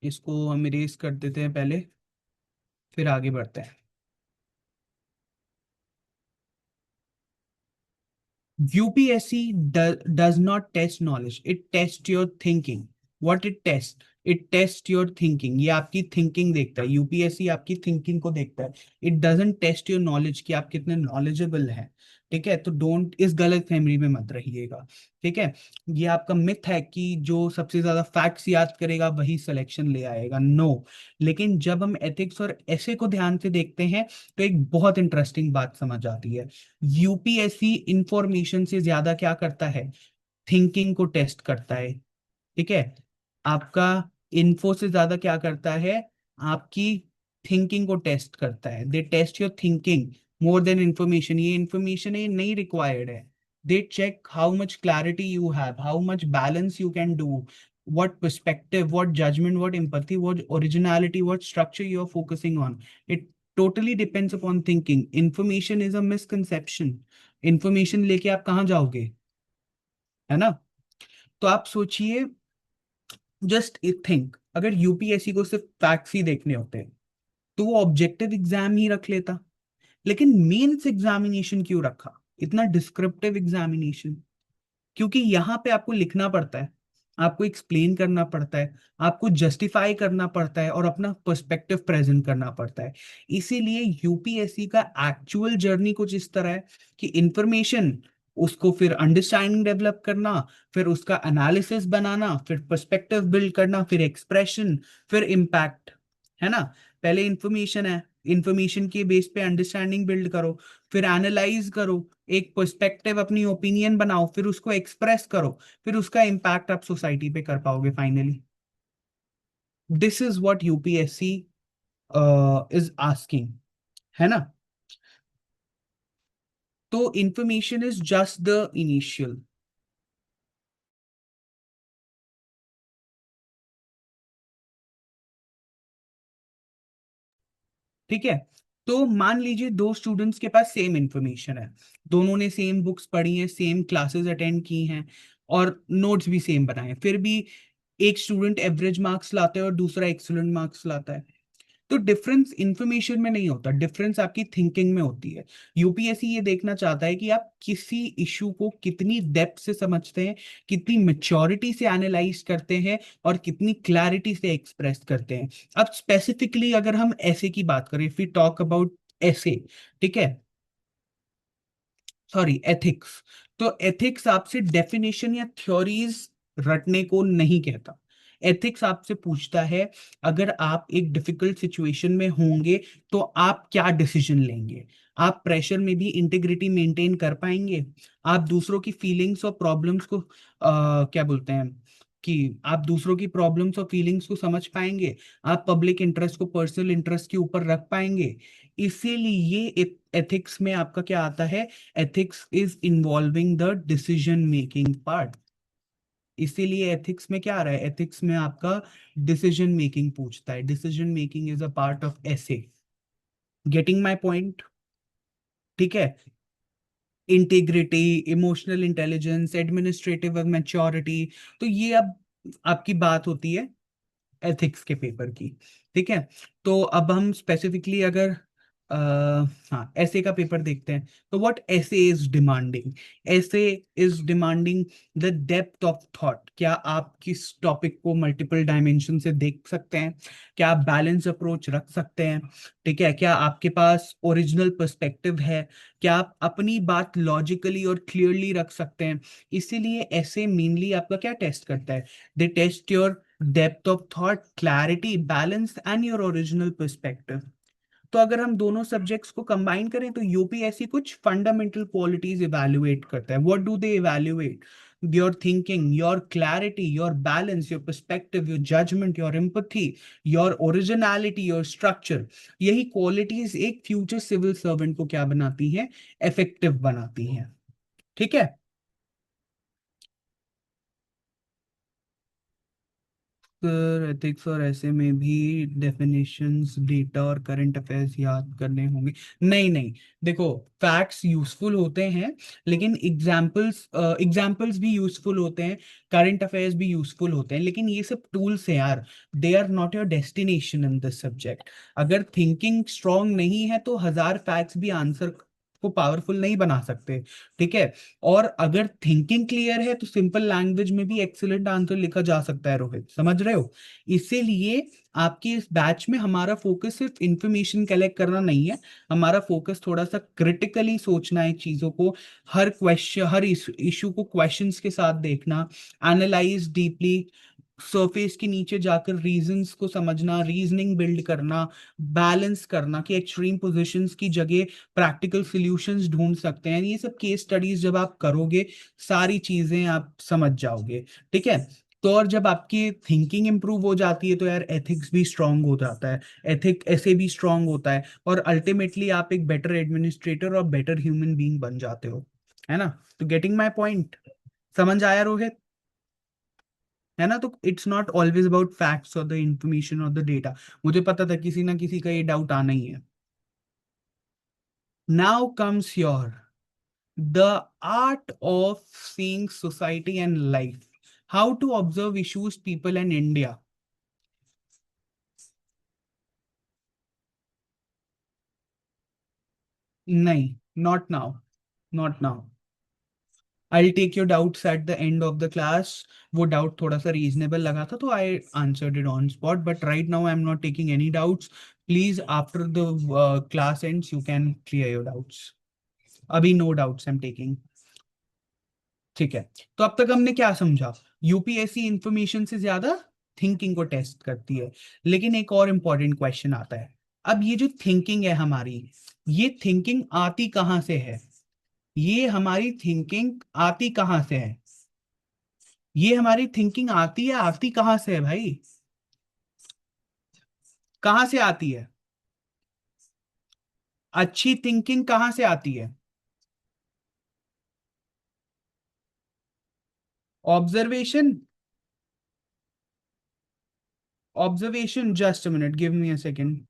इसको हम इरेज कर देते हैं पहले, फिर आगे बढ़ते हैं। UPSC does not test knowledge, it tests your thinking. What it tests? It tests your thinking. ये आपकी थिंकिंग देखता है, यूपीएससी आपकी थिंकिंग को देखता है, it doesn't test your knowledge कि आप कितने नॉलेजेबल हैं, ठीक है। तो डोंट, इस गलत फहमी में मत रहिएगा, ठीक है। ये आपका मिथ है कि जो सबसे ज्यादा फैक्ट्स याद करेगा वही सिलेक्शन ले आएगा, नो। लेकिन जब हम एथिक्स और ऐसे को ध्यान से देखते हैं तो एक बहुत इंटरेस्टिंग बात समझ आती है। यूपीएससी इंफॉर्मेशन से ज्यादा क्या करता है, थिंकिंग को टेस्ट करता है, ठीक है। आपका इन्फो से ज्यादा क्या करता है, आपकी थिंकिंग को टेस्ट करता है, they test your thinking more than information. ये इंफॉर्मेशन है नहीं रिक्वायर्ड है, they check how much clarity you have, how much balance you can do, what perspective, what judgment, what empathy, what originality, what structure you are focusing on. It totally depends upon thinking. Information is a misconception. Information लेके आप कहाँ जाओगे, है ना। तो आप सोचिए, just think, अगर यूपीएससी को सिर्फ फैक्ट्स ही देखने होते तो वो ऑब्जेक्टिव एग्जाम ही रख लेता, लेकिन मेंस एग्जामिनेशन क्यों रखा, इतना डिस्क्रिप्टिव एग्जामिनेशन, क्योंकि यहाँ पे आपको लिखना पड़ता है, आपको एक्सप्लेन करना पड़ता है, आपको जस्टिफाई करना पड़ता है और अपना पर्सपेक्टिव प्रेजेंट करना पड़ता है। इसीलिए यूपीएससी का एक्चुअल जर्नी कुछ इस तरह है कि इंफॉर्मेशन, उसको फिर अंडरस्टैंडिंग डेवलप करना, फिर उसका एनालिसिस बनाना, फिर पर्सपेक्टिव बिल्ड करना, फिर एक्सप्रेशन, फिर इम्पैक्ट, है ना। पहले इंफॉर्मेशन है, इंफॉर्मेशन के बेस पे अंडरस्टैंडिंग बिल्ड करो, फिर एनालाइज करो, एक पर्सपेक्टिव अपनी ओपिनियन बनाओ, फिर उसको एक्सप्रेस करो, फिर उसका इम्पैक्ट आप सोसाइटी पे कर पाओगे finally. This is what UPSC is asking, है ना? तो information is just the initial. ठीक है, तो मान लीजिए दो स्टूडेंट्स के पास सेम इंफॉर्मेशन है, दोनों ने सेम बुक्स पढ़ी हैं, सेम क्लासेस अटेंड की हैं, और नोट्स भी सेम बनाए हैं, फिर भी एक स्टूडेंट एवरेज मार्क्स लाता है और दूसरा एक्सीलेंट मार्क्स लाता है। तो डिफरेंस इंफॉर्मेशन में नहीं होता, डिफरेंस आपकी थिंकिंग में होती है। यूपीएससी ये देखना चाहता है कि आप किसी इशू को कितनी डेप्थ से समझते हैं, कितनी मेच्योरिटी से एनालाइज करते हैं, और कितनी क्लैरिटी से एक्सप्रेस करते हैं। अब स्पेसिफिकली अगर हम ऐसे की बात करें, इफ वी टॉक अबाउट ऐसे, ठीक है, सॉरी एथिक्स, तो एथिक्स आपसे डेफिनेशन या थ्योरीज रटने को नहीं कहता। एथिक्स आपसे पूछता है, अगर आप एक डिफिकल्ट सिचुएशन में होंगे तो आप क्या डिसीजन लेंगे? आप प्रेशर में भी इंटीग्रिटी मेंटेन कर पाएंगे? आप दूसरों की फीलिंग्स और प्रॉब्लम्स को क्या बोलते हैं, कि आप दूसरों की प्रॉब्लम्स और फीलिंग्स को समझ पाएंगे? आप पब्लिक इंटरेस्ट को पर्सनल इंटरेस्ट के ऊपर रख पाएंगे? इसीलिए एथिक्स में आपका क्या आता है, ethics is involving the decision making part. इसीलिए एथिक्स में क्या आ रहा है, एथिक्स में आपका डिसीजन मेकिंग पूछता है, decision making is a part of essay. Getting my point? ठीक है, integrity, emotional intelligence, administrative maturity, तो ये अब आपकी बात होती है एथिक्स के पेपर की। ठीक है, तो अब हम स्पेसिफिकली अगर आ, हाँ ऐसे का पेपर देखते हैं, तो व्हाट ऐसे इज डिमांडिंग? ऐसे is demanding the depth of thought. क्या आप किस टॉपिक को मल्टीपल डायमेंशन से देख सकते हैं? क्या आप बैलेंस अप्रोच रख सकते हैं? ठीक है, क्या आपके पास ओरिजिनल पर्सपेक्टिव है? क्या आप अपनी बात लॉजिकली और क्लियरली रख सकते हैं? इसीलिए ऐसे मेनली आपका क्या टेस्ट करता है, they test your depth of thought, clarity, balance and your original perspective. तो अगर हम दोनों सब्जेक्ट्स को कंबाइन करें तो यूपीएससी कुछ फंडामेंटल क्वालिटीज इवैल्यूएट करता है। What do they evaluate? Your thinking, your clarity, your balance, your perspective, your judgment, your empathy, your originality, your structure. यही क्वालिटीज एक फ्यूचर सिविल सर्वेंट को क्या बनाती हैं, इफेक्टिव बनाती हैं। ठीक है, एथिक्स और ऐसे में भी डेफिनेशंस, डेटा और करंट अफेयर्स याद करने होंगे? नहीं नहीं, देखो, फैक्ट्स यूजफुल होते हैं, लेकिन एग्जाम्पल्स भी यूजफुल होते हैं, करंट अफेयर्स भी यूजफुल होते हैं, लेकिन ये सब टूल्स हैं यार, they are not your destination in this subject. अगर थिंकिंग स्ट्रांग नहीं है तो हजार फैक्ट्स भी आंसर को पावरफुल नहीं बना सकते। ठीक है, और अगर थिंकिंग क्लियर है तो सिंपल लैंग्वेज में भी एक्सीलेंट आंसर लिखा जा सकता है, रोहित, समझ रहे हो? इसीलिए आपके इस बैच में हमारा फोकस सिर्फ इंफॉर्मेशन कलेक्ट करना नहीं है, हमारा फोकस थोड़ा सा क्रिटिकली सोचना है चीजों को, हर क्वेश्चन, हर इशू को क्वेश्चंस के साथ देखना, एनालाइज डीपली, सरफेस के नीचे जाकर रीजंस को समझना, रीजनिंग बिल्ड करना, बैलेंस करना कि एक्सट्रीम पोजीशंस की जगह प्रैक्टिकल सॉल्यूशंस ढूंढ सकते हैं। ये सब केस स्टडीज जब आप करोगे, सारी चीजें आप समझ जाओगे। ठीक है, तो और जब आपकी थिंकिंग इंप्रूव हो जाती है तो यार एथिक्स भी स्ट्रांग हो जाता है, एथिक ऐसे भी स्ट्रांग होता है, और अल्टीमेटली आप एक बेटर एडमिनिस्ट्रेटर और बेटर ह्यूमन बीइंग बन जाते हो, है ना? तो गेटिंग माय पॉइंट? समझ आया रोहित? है ना? तो it's not always about facts और द इंफॉर्मेशन और द डेटा। मुझे पता था किसी ना किसी का ये डाउट आना ही है। Now comes your the art of seeing society and life, how to observe issues, people and India. नहीं, not now, not now. I take your doubts at the end of the class. वो doubt थोड़ा सा reasonable लगा था तो I answered it on spot, but right now I am not taking any doubts. Please after the class ends you can clear your doubts. अभी no doubts I am taking. ठीक है, तो अब तक हमने क्या समझा? यूपीएससी इंफॉर्मेशन से ज्यादा थिंकिंग को टेस्ट करती है, लेकिन एक और इंपॉर्टेंट क्वेश्चन आता है। अब ये जो थिंकिंग है हमारी, ये थिंकिंग आती कहाँ से है? ये हमारी थिंकिंग आती कहाँ से है? ये हमारी थिंकिंग आती है कहाँ से है भाई? कहाँ से आती है? अच्छी थिंकिंग कहाँ से आती है? Observation. Observation, just a minute, give me a second.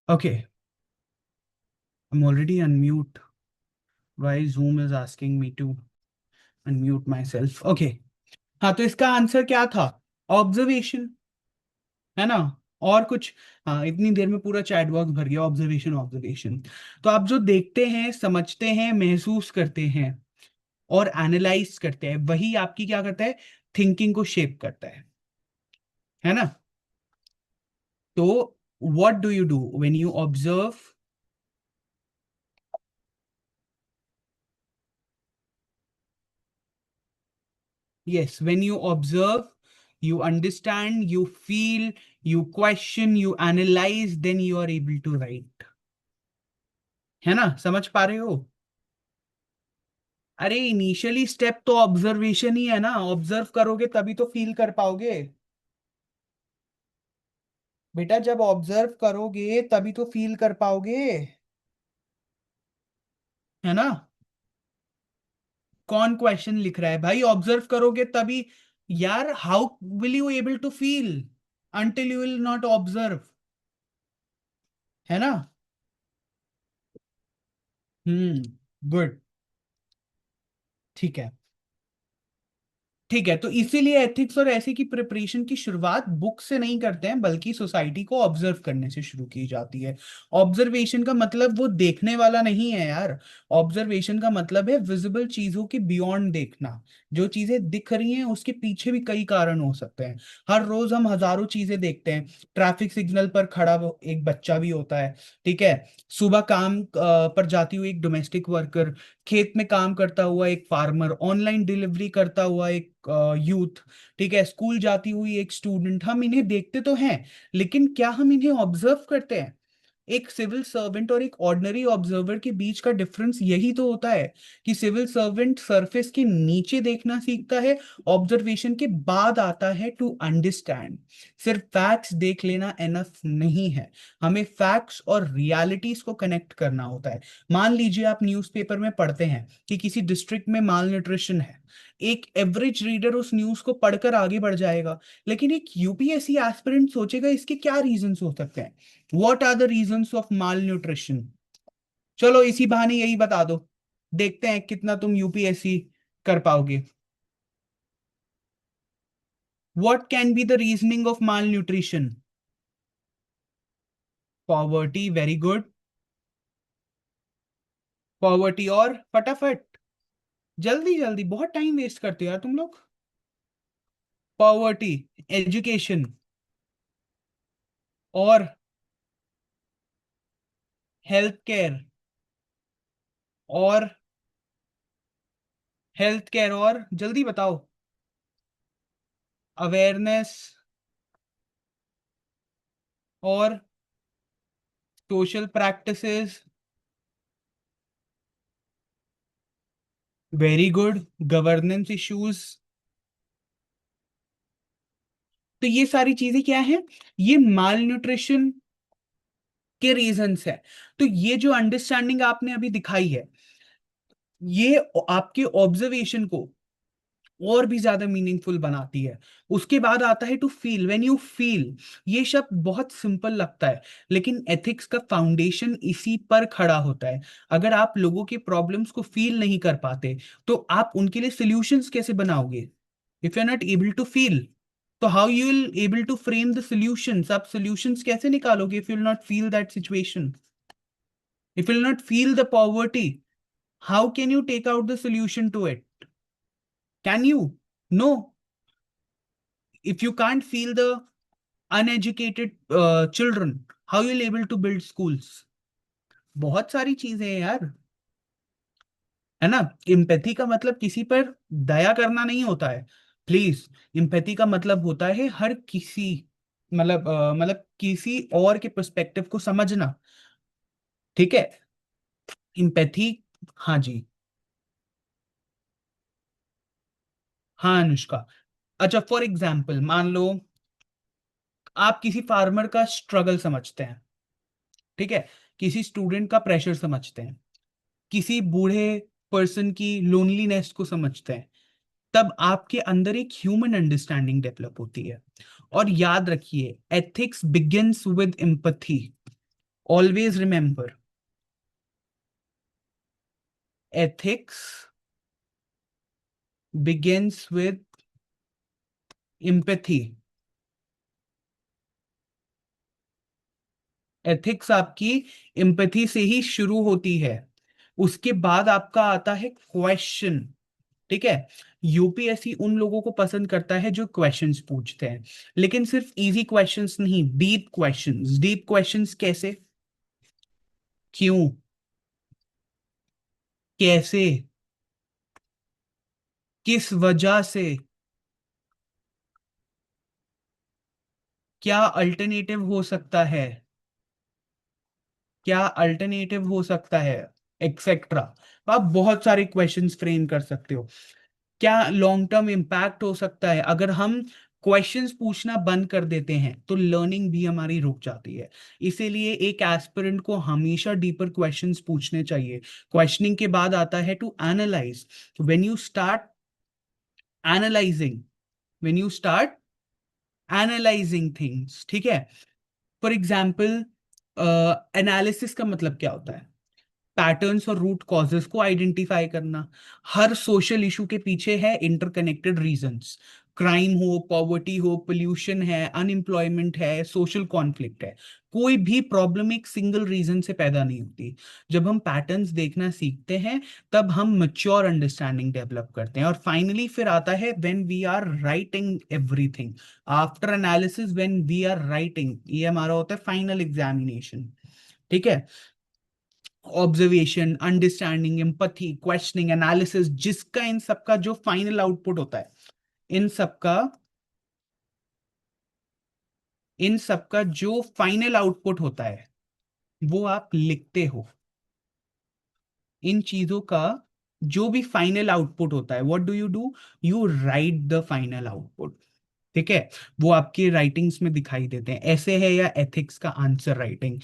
Okay, I am already unmute. Why Zoom is asking me to unmute myself? Okay. हाँ, तो इसका आंसर क्या था? ऑब्जर्वेशन, है ना? और कुछ? हाँ, इतनी देर में पूरा चैट बॉक्स भर गया, ऑब्जर्वेशन ऑब्जर्वेशन। तो आप जो देखते हैं, समझते हैं, महसूस करते हैं और एनालाइज करते हैं, वही आपकी क्या करता है? थिंकिंग को शेप करता है ना? तो what do you do when you observe? Yes, when you observe, you understand, you feel, you question, you analyze, then you are able to write. है ना? समझ पा रहे हो? अरे इनिशियली स्टेप तो ऑब्जर्वेशन ही है ना, ऑब्जर्व करोगे तभी तो फील कर पाओगे। बेटा, जब ऑब्जर्व करोगे तभी तो फील कर पाओगे, है ना? कौन क्वेश्चन लिख रहा है भाई? ऑब्जर्व करोगे तभी। यार, how will you able to feel until you will not observe? है ना? गुड। ठीक है। ठीक है, तो इसीलिए एथिक्स और ऐसे की प्रिपरेशन की शुरुआत बुक से नहीं करते हैं, बल्कि सोसाइटी को ऑब्जर्व करने से शुरू की जाती है। ऑब्जर्वेशन का मतलब वो देखने वाला नहीं है यार। ऑब्जर्वेशन का मतलब है विजिबल चीजों के बियॉन्ड देखना। जो चीजें दिख रही हैं उसके पीछे भी कई कारण हो सकते हैं। हर रोज हम हजारों चीजें देखते हैं। ट्रैफिक सिग्नल पर खड़ा एक बच्चा भी होता है। ठीक है। सुबह काम पर जाती हुई एक डोमेस्टिक वर्कर, खेत में काम करता हुआ एक फार्मर, ऑनलाइन डिलीवरी करता हुआ एक यूथ, ठीक है, स्कूल जाती हुई एक स्टूडेंट। हम इन्हें देखते तो हैं, लेकिन क्या हम इन्हें ऑब्जर्व करते हैं? एक सिविल सर्वेंट और एक ऑर्डिनरी ऑब्जर्वर के बीच का डिफरेंस यही तो होता है कि सिविल सर्वेंट सरफेस के नीचे देखना सीखता है, ऑब्जर्वेशन के बाद आता है टू अंडरस्टैंड। सिर्फ फैक्ट्स देख लेना एनफ नहीं है, हमें फैक्ट्स और रियलिटीज को कनेक्ट करना होता है। मान लीजिए आप न्यूज़पेपर में पढ़ते हैं कि किसी डिस्ट्रिक्ट में माल न्यूट्रिशन है। एक एवरेज रीडर उस न्यूज को पढ़कर आगे बढ़ जाएगा, लेकिन एक यूपीएससी एस्पिरेंट सोचेगा इसके क्या रीजंस हो सकते हैं। What are the reasons of malnutrition? चलो इसी बहाने यही बता दो, देखते हैं कितना तुम यूपीएससी कर पाओगे। What can be the reasoning of mall nutrition? Poverty, very good. Poverty और फटाफट, जल्दी जल्दी, बहुत टाइम वेस्ट करते हो यार तुम लोग। पॉवर्टी, एजुकेशन, और हेल्थ केयर, और हेल्थ केयर, और जल्दी बताओ। अवेयरनेस, और social practices, very good. Governance issues. तो ये सारी चीजें क्या है? ये माल न्यूट्रिशन के रीजंस है। तो ये जो अंडरस्टैंडिंग आपने अभी दिखाई है, ये आपके ऑब्जर्वेशन को और भी ज्यादा मीनिंगफुल बनाती है। उसके बाद आता है to feel. When you feel, ये शब्द बहुत सिंपल लगता है, लेकिन एथिक्स का फाउंडेशन इसी पर खड़ा होता है। अगर आप लोगों के प्रॉब्लम्स को फील नहीं कर पाते, तो आप उनके लिए सॉल्यूशंस कैसे बनाओगे? If you are not able to feel, तो how you will able to frame the solutions? आप सॉल्यूशंस कैसे निकालोगे if you will not feel that situation? If you will not feel the poverty, how can you take out the solution to it? Can you? No. If you can't feel the uneducated children, how you'll able to build schools? बहुत सारी चीजें हैं यार, है ना? Empathy का मतलब किसी पर दया करना नहीं होता है, प्लीज। इम्पैथी का मतलब होता है हर किसी, मतलब किसी और के पर्सपेक्टिव को समझना, ठीक है? इम्पैथी। हाँ जी। हाँ अनुष्का। अच्छा, फॉर एग्जाम्पल मान लो आप किसी फार्मर का स्ट्रगल समझते हैं, ठीक है? किसी स्टूडेंट का प्रेशर समझते हैं, किसी बूढ़े पर्सन की लोनलीनेस को समझते हैं, तब आपके अंदर एक ह्यूमन अंडरस्टैंडिंग डेवलप होती है। और याद रखिए, ethics begins with empathy. Always remember, ethics begins with empathy. Ethics आपकी एम्पैथी से ही शुरू होती है। उसके बाद आपका आता है क्वेश्चन, ठीक है? यूपीएससी उन लोगों को पसंद करता है जो क्वेश्चंस पूछते हैं, लेकिन सिर्फ इजी क्वेश्चंस नहीं, डीप क्वेश्चंस। डीप क्वेश्चंस कैसे? क्यों? कैसे? किस वजह से? क्या अल्टरनेटिव हो सकता है? क्या अल्टरनेटिव हो सकता है? एक्सेट्रा। आप बहुत सारे क्वेश्चंस फ्रेम कर सकते हो। क्या लॉन्ग टर्म इम्पैक्ट हो सकता है? अगर हम क्वेश्चंस पूछना बंद कर देते हैं तो लर्निंग भी हमारी रुक जाती है। इसीलिए एक एस्पिरेंट को हमेशा डीपर क्वेश्चंस पूछने चाहिए। क्वेश्चनिंग के बाद आता है to analyse. When you start analysing, when you start analysing things, ठीक है? फॉर एग्जाम्पल, एनालिसिस का मतलब क्या होता है? पैटर्न्स और रूट कॉजेस को आइडेंटिफाई करना। हर सोशल इशू के पीछे है इंटरकनेक्टेड रीजंस। क्राइम हो, पॉवर्टी हो, पोल्यूशन है, अनएम्प्लॉयमेंट है, सोशल कॉन्फ्लिक्ट है। कोई भी प्रॉब्लम एक सिंगल रीजन से पैदा नहीं होती। जब हम पैटर्न्स देखना सीखते हैं, तब हम मैच्योर अंडरस्टैंडिंग डेवलप करते हैं। और फाइनली फिर आता है when we are writing everything. After analysis when we are writing, ये हमारा होता है फाइनल एग्जामिनेशन, ठीक है? Observation, understanding, empathy, questioning, analysis, जिसका इन सबका जो फाइनल आउटपुट होता है, इन सबका इन सबका जो फाइनल आउटपुट होता है वो आप लिखते हो। इन चीजों का जो भी फाइनल आउटपुट होता है, what do you do? You right the final output, ठीक है? वो आपके राइटिंग्स में दिखाई देते हैं। ऐसे है या एथिक्स का आंसर राइटिंग,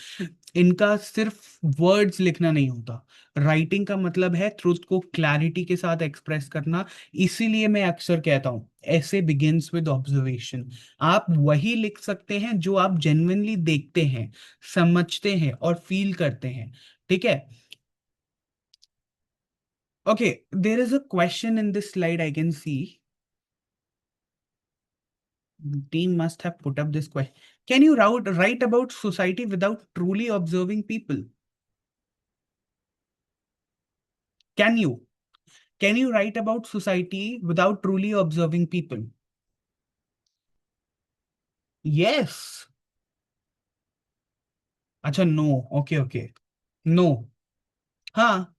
इनका सिर्फ वर्ड्स लिखना नहीं होता। राइटिंग का मतलब है ट्रुथ को क्लैरिटी के साथ एक्सप्रेस करना। इसीलिए मैं अक्सर कहता हूं, ऐसे बिगिंस विद ऑब्जर्वेशन। आप वही लिख सकते हैं जो आप जेन्युइनली देखते हैं, समझते हैं और फील करते हैं, ठीक है? Okay, there is a question in this slide I can see. Team must have put up this question. Can you write about society without truly observing people? Can you? Can you write about society without truly observing people? Yes. अच्छा, no. Okay okay. No. हाँ।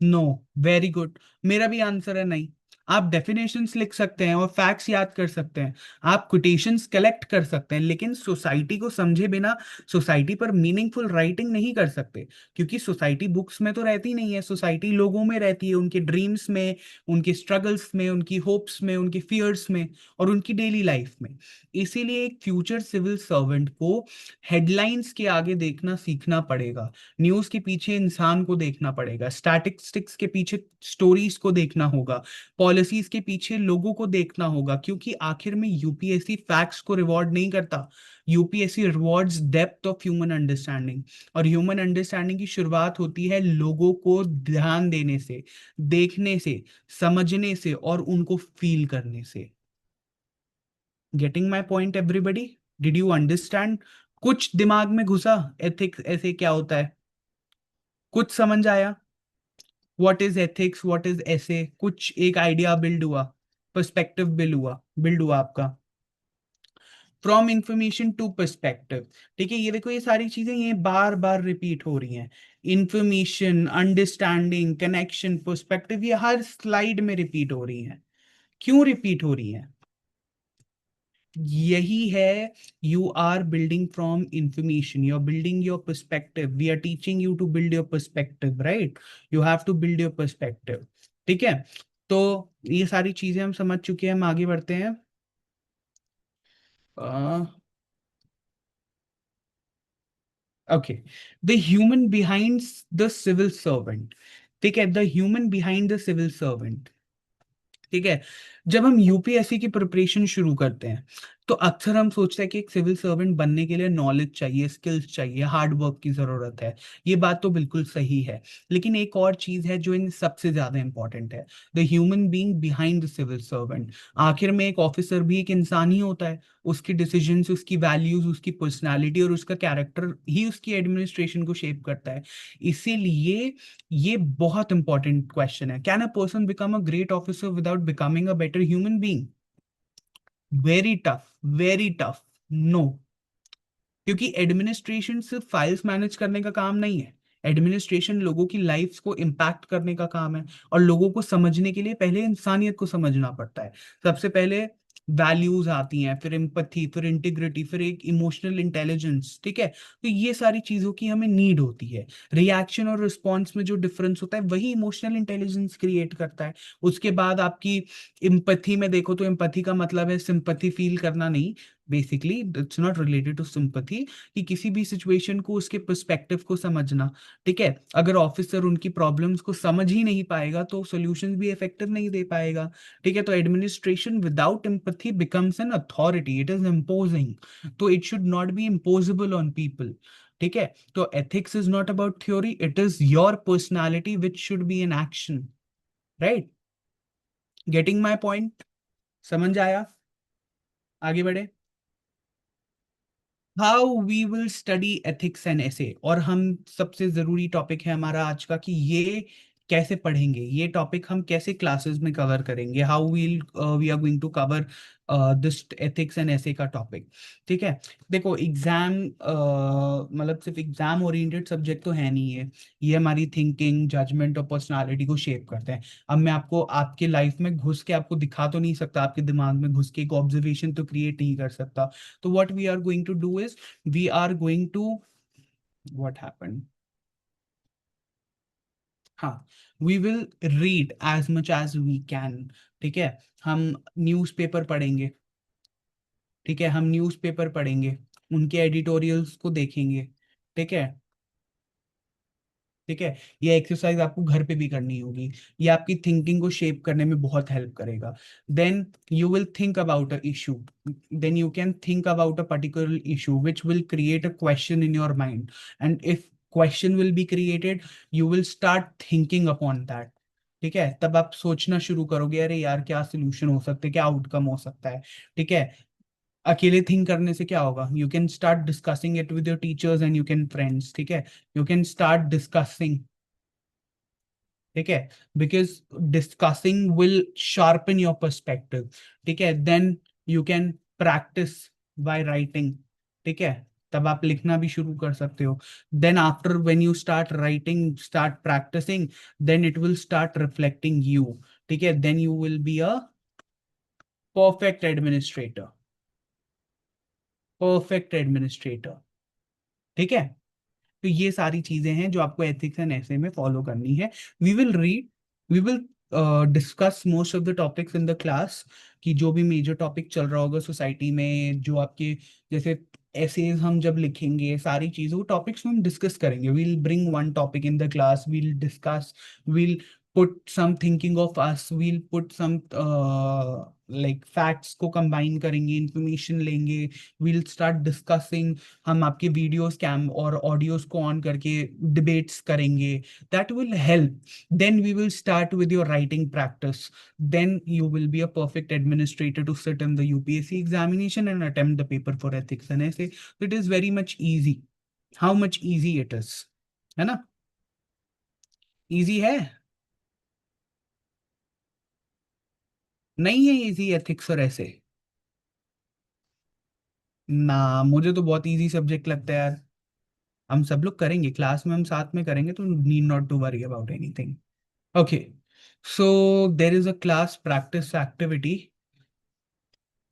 No. Very good. मेरा भी answer है नहीं। आप definitions लिख सकते हैं और फैक्ट्स याद कर सकते हैं, आप कोटेशंस कलेक्ट कर सकते हैं, लेकिन सोसाइटी को समझे बिना सोसाइटी पर मीनिंगफुल राइटिंग नहीं कर सकते। क्योंकि सोसाइटी बुक्स में तो रहती नहीं है, सोसाइटी लोगों में रहती है, उनके ड्रीम्स में, उनके स्ट्रगल्स में, उनकी होप्स में, उनके फियर्स में और उनकी डेली लाइफ में। इसीलिए एक फ्यूचर सिविल सर्वेंट को हेडलाइंस के आगे देखना सीखना पड़ेगा। न्यूज के पीछे इंसान को देखना पड़ेगा, स्टैटिस्टिक्स के पीछे स्टोरीज को देखना होगा, पॉलिसीज के पीछे लोगों को देखना होगा। क्योंकि आखिर में यूपीएससी फैक्ट्स को रिवॉर्ड नहीं करता, UPSC rewards depth of human understanding. और ह्यूमन अंडरस्टैंडिंग की शुरुआत होती है लोगों को ध्यान देने से, देखने से, समझने से और उनको फील करने से। Getting my point everybody? Did you understand? कुछ दिमाग में घुसा एथिक्स ऐसे क्या होता है? कुछ समझ आया? What is ethics, what is essay, कुछ एक आइडिया बिल्ड हुआ, पर्सपेक्टिव बिल्ड हुआ आपका? From information to perspective. ठीक है, ये देखो ये सारी चीजें ये बार बार रिपीट हो रही हैं। इंफॉर्मेशन, अंडरस्टैंडिंग, कनेक्शन, पर्सपेक्टिव, ये हर स्लाइड में रिपीट हो रही हैं। क्यों रिपीट हो रही हैं? यही है, you are building from information, you are building your perspective, we are teaching you to build your perspective, right? You have to build your perspective. ठीक है, तो ये सारी चीजें हम समझ चुके हैं, हम आगे बढ़ते हैं। Okay, the human behind the civil servant. ठीक है, the human behind the civil servant. ठीक है, जब हम यूपीएससी की प्रिपरेशन शुरू करते हैं तो अक्सर हम सोचते हैं कि एक सिविल सर्वेंट बनने के लिए नॉलेज चाहिए, स्किल्स चाहिए, हार्ड वर्क की जरूरत है। ये बात तो बिल्कुल सही है, लेकिन एक और चीज है जो इन सबसे ज्यादा इंपॉर्टेंट है, the human being behind the civil servant. आखिर में एक ऑफिसर भी एक इंसान ही होता है। उसकी डिसीजंस, उसकी वैल्यूज, उसकी पर्सनालिटी और उसका कैरेक्टर ही उसकी एडमिनिस्ट्रेशन को शेप करता है। इसीलिए ये बहुत इंपॉर्टेंट क्वेश्चन है, can a person become a great officer without becoming a better human being? Very tough, very tough. No, क्योंकि एडमिनिस्ट्रेशन सिर्फ फाइल्स मैनेज करने का काम नहीं है। एडमिनिस्ट्रेशन लोगों की लाइफ्स को इम्पैक्ट करने का काम है, और लोगों को समझने के लिए पहले इंसानियत को समझना पड़ता है। सबसे पहले वैल्यूज आती हैं, फिर एम्पैथी, फिर इंटीग्रिटी, फिर एक इमोशनल इंटेलिजेंस। ठीक है, तो ये सारी चीजों की हमें नीड होती है। रिएक्शन और रिस्पॉन्स में जो डिफरेंस होता है वही इमोशनल इंटेलिजेंस क्रिएट करता है। उसके बाद आपकी इम्पैथी में देखो तो इम्पैथी का मतलब है सिंपैथी फील करना नहीं, basically it's not related to sympathy, कि किसी भी सिचुएशन को उसके पर्सपेक्टिव को समझना। ठीक है, अगर ऑफिसर उनकी प्रॉब्लम्स को समझ ही नहीं पाएगा तो सॉल्यूशंस भी इफेक्टिव नहीं दे पाएगा। ठीक है, तो administration without empathy becomes an authority, it is imposing. तो it should not be impossible on people. ठीक है, तो ethics is not about theory, it is your personality which should be in action, right? Getting my point? समझ आया? आगे बढ़े। How we will study ethics and essay, और हम सबसे जरूरी टॉपिक है हमारा आज का कि ये कैसे पढ़ेंगे, ये टॉपिक हम कैसे क्लासेस में कवर करेंगे, how will we are going to cover this ethics and ऐसे का टॉपिक। ठीक है, देखो एग्जाम मतलब सिर्फ एग्जाम ओरिएंटेड सब्जेक्ट तो है नहीं है, ये हमारी थिंकिंग, जजमेंट और पर्सनालिटी को शेप करते हैं। अब मैं आपको आपके लाइफ में घुस के आपको दिखा तो नहीं सकता, आपके दिमाग में घुस के एक ऑब्जर्वेशन तो क्रिएट नहीं कर सकता। So what we are going to do is we are going to, what happened? हाँ, we will read as much as we can। ठीक है, हम न्यूज़पेपर पढ़ेंगे। ठीक है, हम न्यूज़पेपर पढ़ेंगे, उनके एडिटोरियल्स को देखेंगे। ठीक है, ठीक है, ये एक्सरसाइज आपको घर पे भी करनी होगी। ये आपकी थिंकिंग को शेप करने में बहुत हेल्प करेगा। Then you will think about a issue, then you can think about a particular issue which will create a question in your mind, and if question will be created you will start thinking upon that. ठीक है, तब आप सोचना शुरू करोगे, अरे यार क्या सोल्यूशन हो सकता है, क्या आउटकम हो सकता है। ठीक है, अकेले थिंक करने से क्या होगा, you can start discussing it with your teachers and you can friends. ठीक है, यू कैन स्टार्ट डिस्कसिंग। ठीक है, because discussing will sharpen your perspective. ठीक है, then you can practice by writing. ठीक है, तब आप लिखना भी शुरू कर सकते हो। Then after when you start writing, start practicing, then it will start reflecting you. ठीक है, then you will be a perfect administrator, perfect administrator. ठीक है, तो ये सारी चीजें हैं जो आपको एथिक्स एंड ऐसे में फॉलो करनी है। We will read, we will discuss most of the topics in the class, कि जो भी मेजर टॉपिक चल रहा होगा सोसाइटी में, जो आपके जैसे एसेज हम जब लिखेंगे, सारी चीजों टॉपिक्स हम डिस्कस करेंगे। We'll bring one topic in the class, we'll discuss, we'll put some thinking of us, we'll put some like facts को कंबाइन करेंगे, इंफॉर्मेशन लेंगे, विल स्टार्ट डिस्कसिंग, हम आपके वीडियोस कैम और ऑडियोज को ऑन करके डिबेट्स करेंगे, that will help. Then we will start with your writing practice. Then you will be a perfect administrator to sit in the UPSC examination and attempt the paper for ethics and essay. It is very much easy. How much easy it is, है ना? Easy है? नहीं है easy ethics और ऐसे? ना, मुझे तो बहुत इजी सब्जेक्ट लगता है यार. हम सब लोग करेंगे, क्लास में हम साथ में करेंगे, तो need not to worry about anything. Okay, so there is a class practice activity.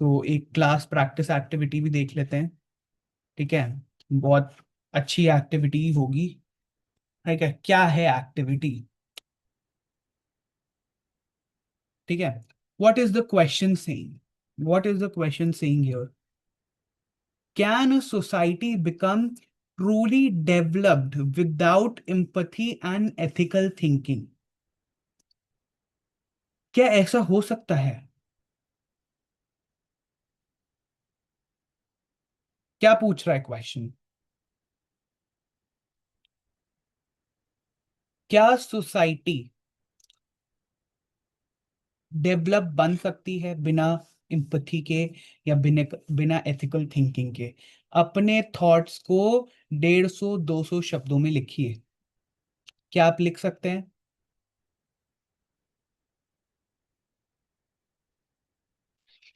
तो एक क्लास प्रैक्टिस एक्टिविटी भी देख लेते हैं. ठीक है, बहुत अच्छी एक्टिविटी होगी. ठीक है, क्या है एक्टिविटी? ठीक है, what is the question saying? What is the question saying here? Can a society become truly developed without empathy and ethical thinking? क्या ऐसा हो सकता है? क्या पूछ रहा है क्वेश्चन? क्या सोसाइटी डेवलप बन सकती है बिना एम्पैथी के या बिना बिना एथिकल थिंकिंग के? अपने थॉट्स को 150-200 शब्दों में लिखिए. क्या आप लिख सकते हैं?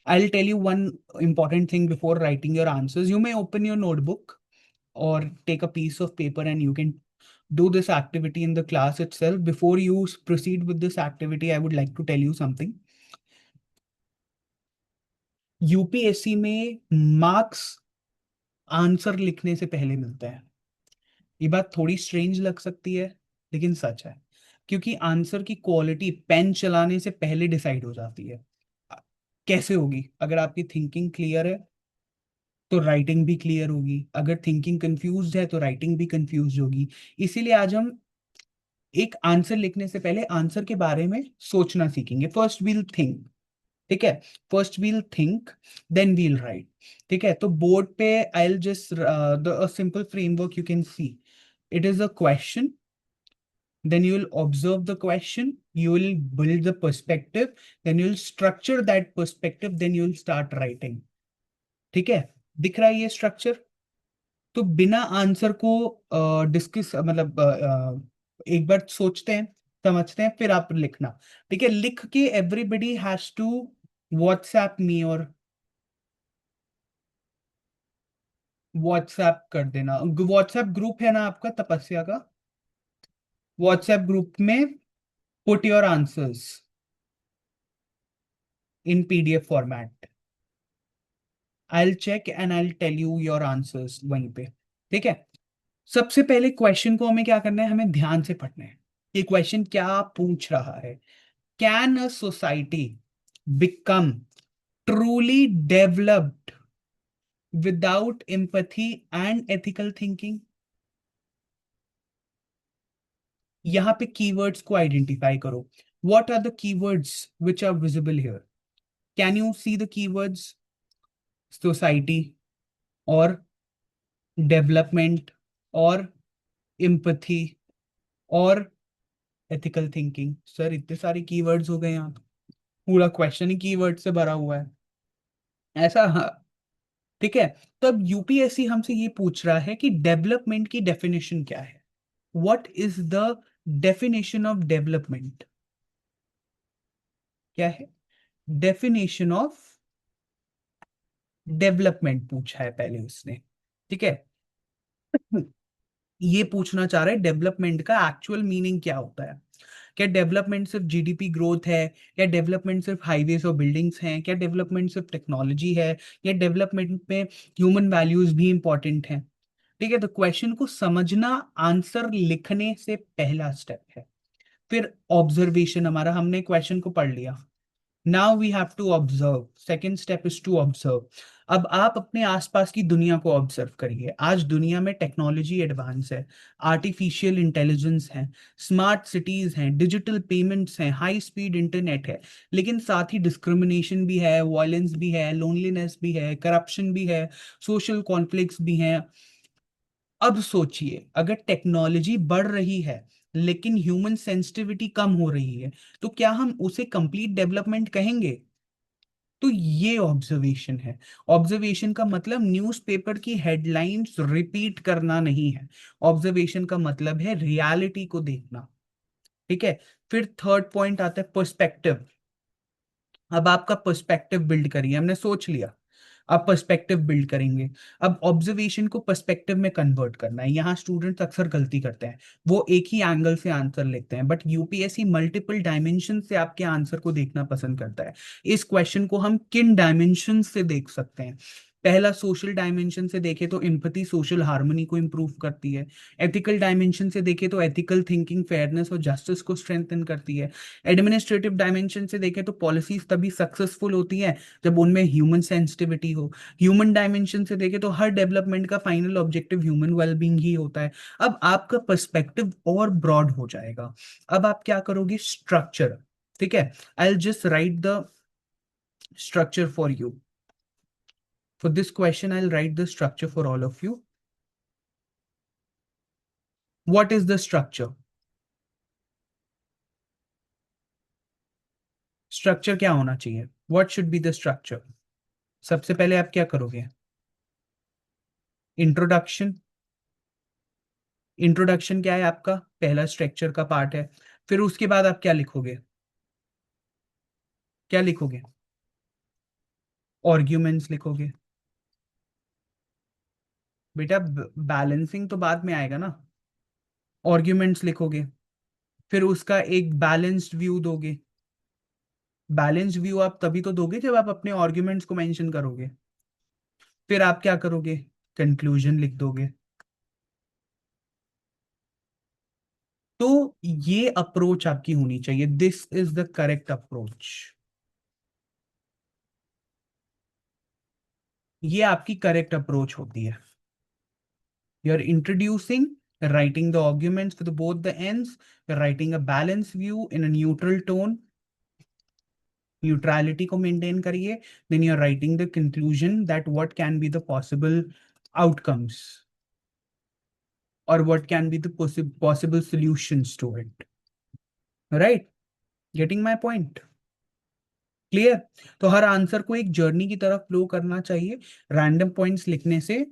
I'll tell you one important thing before writing your answers. You may open your notebook or take a piece of paper and you can do this activity in the class itself. Before you proceed with this activity, I would like to tell you something. UPSC में marks answer लिखने से पहले मिलता है. ये बात थोड़ी strange लग सकती है, लेकिन सच है. क्योंकि आंसर की क्वालिटी पेन चलाने से पहले डिसाइड हो जाती है. कैसे होगी? अगर आपकी थिंकिंग क्लियर है तो राइटिंग भी क्लियर होगी, अगर थिंकिंग कंफ्यूज्ड है तो राइटिंग भी कंफ्यूज होगी. इसीलिए आज हम एक आंसर लिखने से पहले आंसर के बारे में सोचना सीखेंगे. First we'll think. ठीक है, first we'll think, then we'll write. ठीक है, तो बोर्ड पे I will just the simple framework you can see. It is a question, then you will observe the question, you will build the perspective, then you will structure that perspective, then you will start writing. ठीक है, दिख रहा है ये structure? तो बिना answer को discuss मतलब एक बार सोचते हैं, समझते हैं, फिर आप लिखना. ठीक है, लिख के everybody has to WhatsApp me और व्हाट्सएप कर देना. व्हाट्सएप ग्रुप है ना आपका तपस्या का? व्हाट्सएप ग्रुप में put your answers in PDF format. I check and I tell you your answers वहीं पे. ठीक है, सबसे पहले क्वेश्चन को हमें क्या करना है? हमें ध्यान से पढ़ना है. ये क्वेश्चन क्या पूछ रहा है? Can a society become truly developed without empathy and ethical thinking? यहां पे कीवर्ड्स को आइडेंटिफाई करो. What are the keywords which are visible here? Can you see the keywords? Society और डेवलपमेंट और एम्पैथी और एथिकल थिंकिंग. सर इतने सारे keywords हो गए यहाँ, पूरा क्वेश्चन ही कीवर्ड से भरा हुआ है. ऐसा? हाँ. ठीक है, तो अब यूपीएससी हमसे ये पूछ रहा है कि डेवलपमेंट की डेफिनेशन क्या है? What is the definition of development? क्या है डेफिनेशन ऑफ डेवलपमेंट? पूछा है पहले उसने. ठीक है, ये पूछना चाह रहा है डेवलपमेंट का एक्चुअल मीनिंग क्या होता है. क्या डेवलपमेंट सिर्फ जीडीपी ग्रोथ है? क्या डेवलपमेंट सिर्फ हाईवेज और बिल्डिंग्स हैं? क्या डेवलपमेंट सिर्फ टेक्नोलॉजी है? या डेवलपमेंट में ह्यूमन वैल्यूज भी इंपॉर्टेंट हैं? ठीक है, तो क्वेश्चन को समझना आंसर लिखने से पहला स्टेप है. फिर ऑब्जर्वेशन हमारा, हमने क्वेश्चन को पढ़ लिया, now we have to observe, second step is to observe. अब आप अपने आसपास की दुनिया को ऑब्जर्व करिए। आज दुनिया में टेक्नोलॉजी एडवांस है, आर्टिफिशियल इंटेलिजेंस है, स्मार्ट सिटीज हैं, डिजिटल पेमेंट्स हैं, हाई स्पीड इंटरनेट है, लेकिन साथ ही डिस्क्रिमिनेशन भी है, वायलेंस भी है, लोनलीनेस भी है, करप्शन भी है, सोशल कॉन्फ्लिक्ट्स भी हैं। अब सोचिए, अगर टेक्नोलॉजी बढ़ रही है लेकिन ह्यूमन सेंसिटिविटी कम हो रही है, तो क्या हम उसे कंप्लीट डेवलपमेंट कहेंगे? तो ये ऑब्जर्वेशन है। ऑब्जर्वेशन का मतलब न्यूज़पेपर की हेडलाइंस रिपीट करना नहीं है। ऑब्जर्वेशन का मतलब है रियलिटी को देखना। ठीक है। फिर थर्ड पॉइंट आता है पर्सपेक्टिव। अब आपका पर्सपेक्टिव बिल्ड करिए, हमने सोच लिया, अब पर्सपेक्टिव बिल्ड करेंगे। अब ऑब्जर्वेशन को पर्सपेक्टिव में कन्वर्ट करना है। यहाँ स्टूडेंट्स अक्सर गलती करते हैं, वो एक ही एंगल से आंसर लिखते हैं, बट यूपीएससी मल्टीपल डायमेंशन से आपके आंसर को देखना पसंद करता है। इस क्वेश्चन को हम किन डायमेंशन से देख सकते हैं? पहला, सोशल डायमेंशन से देखे तो एम्पैथी सोशल हार्मनी को इंप्रूव करती है। एथिकल डायमेंशन से देखे तो एथिकल थिंकिंग फेयरनेस और जस्टिस को स्ट्रेंथन करती है। एडमिनिस्ट्रेटिव डायमेंशन से देखें तो पॉलिसीज तभी सक्सेसफुल होती हैं जब उनमें ह्यूमन सेंसिटिविटी हो। ह्यूमन डायमेंशन से देखें तो हर डेवलपमेंट का फाइनल ऑब्जेक्टिव ह्यूमन वेलबींग ही होता है। अब आपका पर्सपेक्टिव और ब्रॉड हो जाएगा। अब आप क्या करोगे? स्ट्रक्चर। ठीक है। आई will just right the structure for you. For this question, I'll write the structure for all of you. What is the structure? Structure क्या होना चाहिए? What should be the structure? सबसे पहले आप क्या करोगे? इंट्रोडक्शन। इंट्रोडक्शन क्या है आपका? पहला स्ट्रक्चर का पार्ट है। फिर उसके बाद आप क्या लिखोगे? क्या लिखोगे? आर्ग्यूमेंट्स लिखोगे। बेटा, बैलेंसिंग तो बाद में आएगा ना। आर्ग्यूमेंट्स लिखोगे, फिर उसका एक बैलेंस्ड व्यू दोगे। बैलेंस्ड व्यू आप तभी तो दोगे जब आप अपने आर्ग्यूमेंट्स को मेंशन करोगे। फिर आप क्या करोगे? कंक्लूजन लिख दोगे। तो ये अप्रोच आपकी होनी चाहिए। This is the correct approach. ये आपकी करेक्ट अप्रोच होती है। You are introducing, writing the arguments for the both the ends, you're writing a balanced view in a neutral tone, neutrality को मेंटेन करिए। Then you are writing the conclusion that what can be the possible outcomes और what can be the possible solutions to it. Right? Getting my point? Clear? तो हर answer को एक journey की तरफ flow करना चाहिए। रैंडम पॉइंट्स लिखने से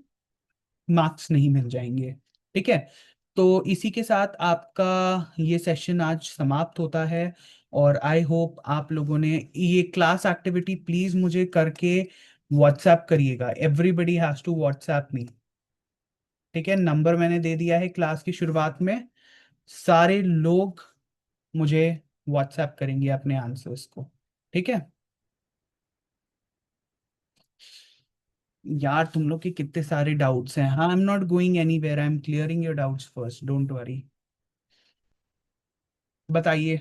मार्क्स नहीं मिल जाएंगे। ठीक है। तो इसी के साथ आपका ये सेशन आज समाप्त होता है। और आई होप आप लोगों ने ये क्लास एक्टिविटी प्लीज मुझे करके व्हाट्सएप करिएगा। Everybody has to WhatsApp me. ठीक है, नंबर मैंने दे दिया है क्लास की शुरुआत में। सारे लोग मुझे व्हाट्सएप करेंगे अपने आंसर्स को। ठीक है यार, तुम लोग के कितने सारे डाउट्स हैं। हाँ, I am not going anywhere, I am clearing your doubts first, don't worry. बताइए।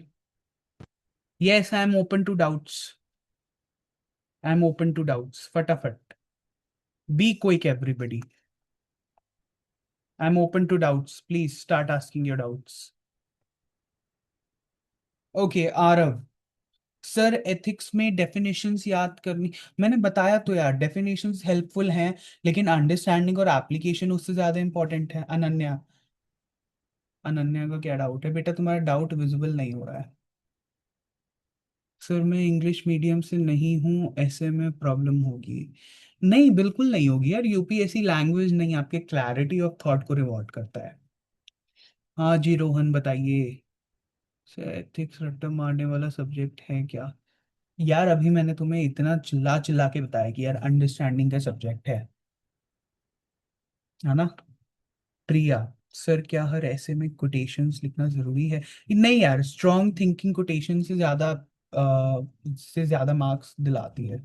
Yes, I am open to doubts. I am open to doubts, फटाफट। Be quick everybody. I am open to doubts, please start asking your doubts. Okay Aarav sir, ethics में definitions याद करनी। मैंने बताया तो यार, definitions helpful हैं, लेकिन अंडरस्टैंडिंग और एप्लीकेशन उससे ज्यादा इंपॉर्टेंट है। अनन्या। अनन्या का क्या डाउट है बेटा? तुम्हारा डाउट विजिबल नहीं हो रहा है। सर, मैं इंग्लिश मीडियम से नहीं हूँ, ऐसे में प्रॉब्लम होगी? नहीं, बिल्कुल नहीं होगी यार। यूपीएससी लैंग्वेज नहीं, आपके क्लैरिटी ऑफ थॉट को रिवॉर्ड करता है। हाँ जी रोहन, बताइए। सर, एथिक्स रट्टा मारने वाला सब्जेक्ट है क्या? यार, अभी मैंने तुम्हें इतना चिल्ला चिल्ला के बताया कि यार अंडरस्टैंडिंग का सब्जेक्ट है ना? प्रिया। सर, क्या हर ऐसे में कोटेशंस लिखना जरूरी है? नहीं यार, स्ट्रॉन्ग थिंकिंग कोटेशन से ज्यादा मार्क्स दिलाती है।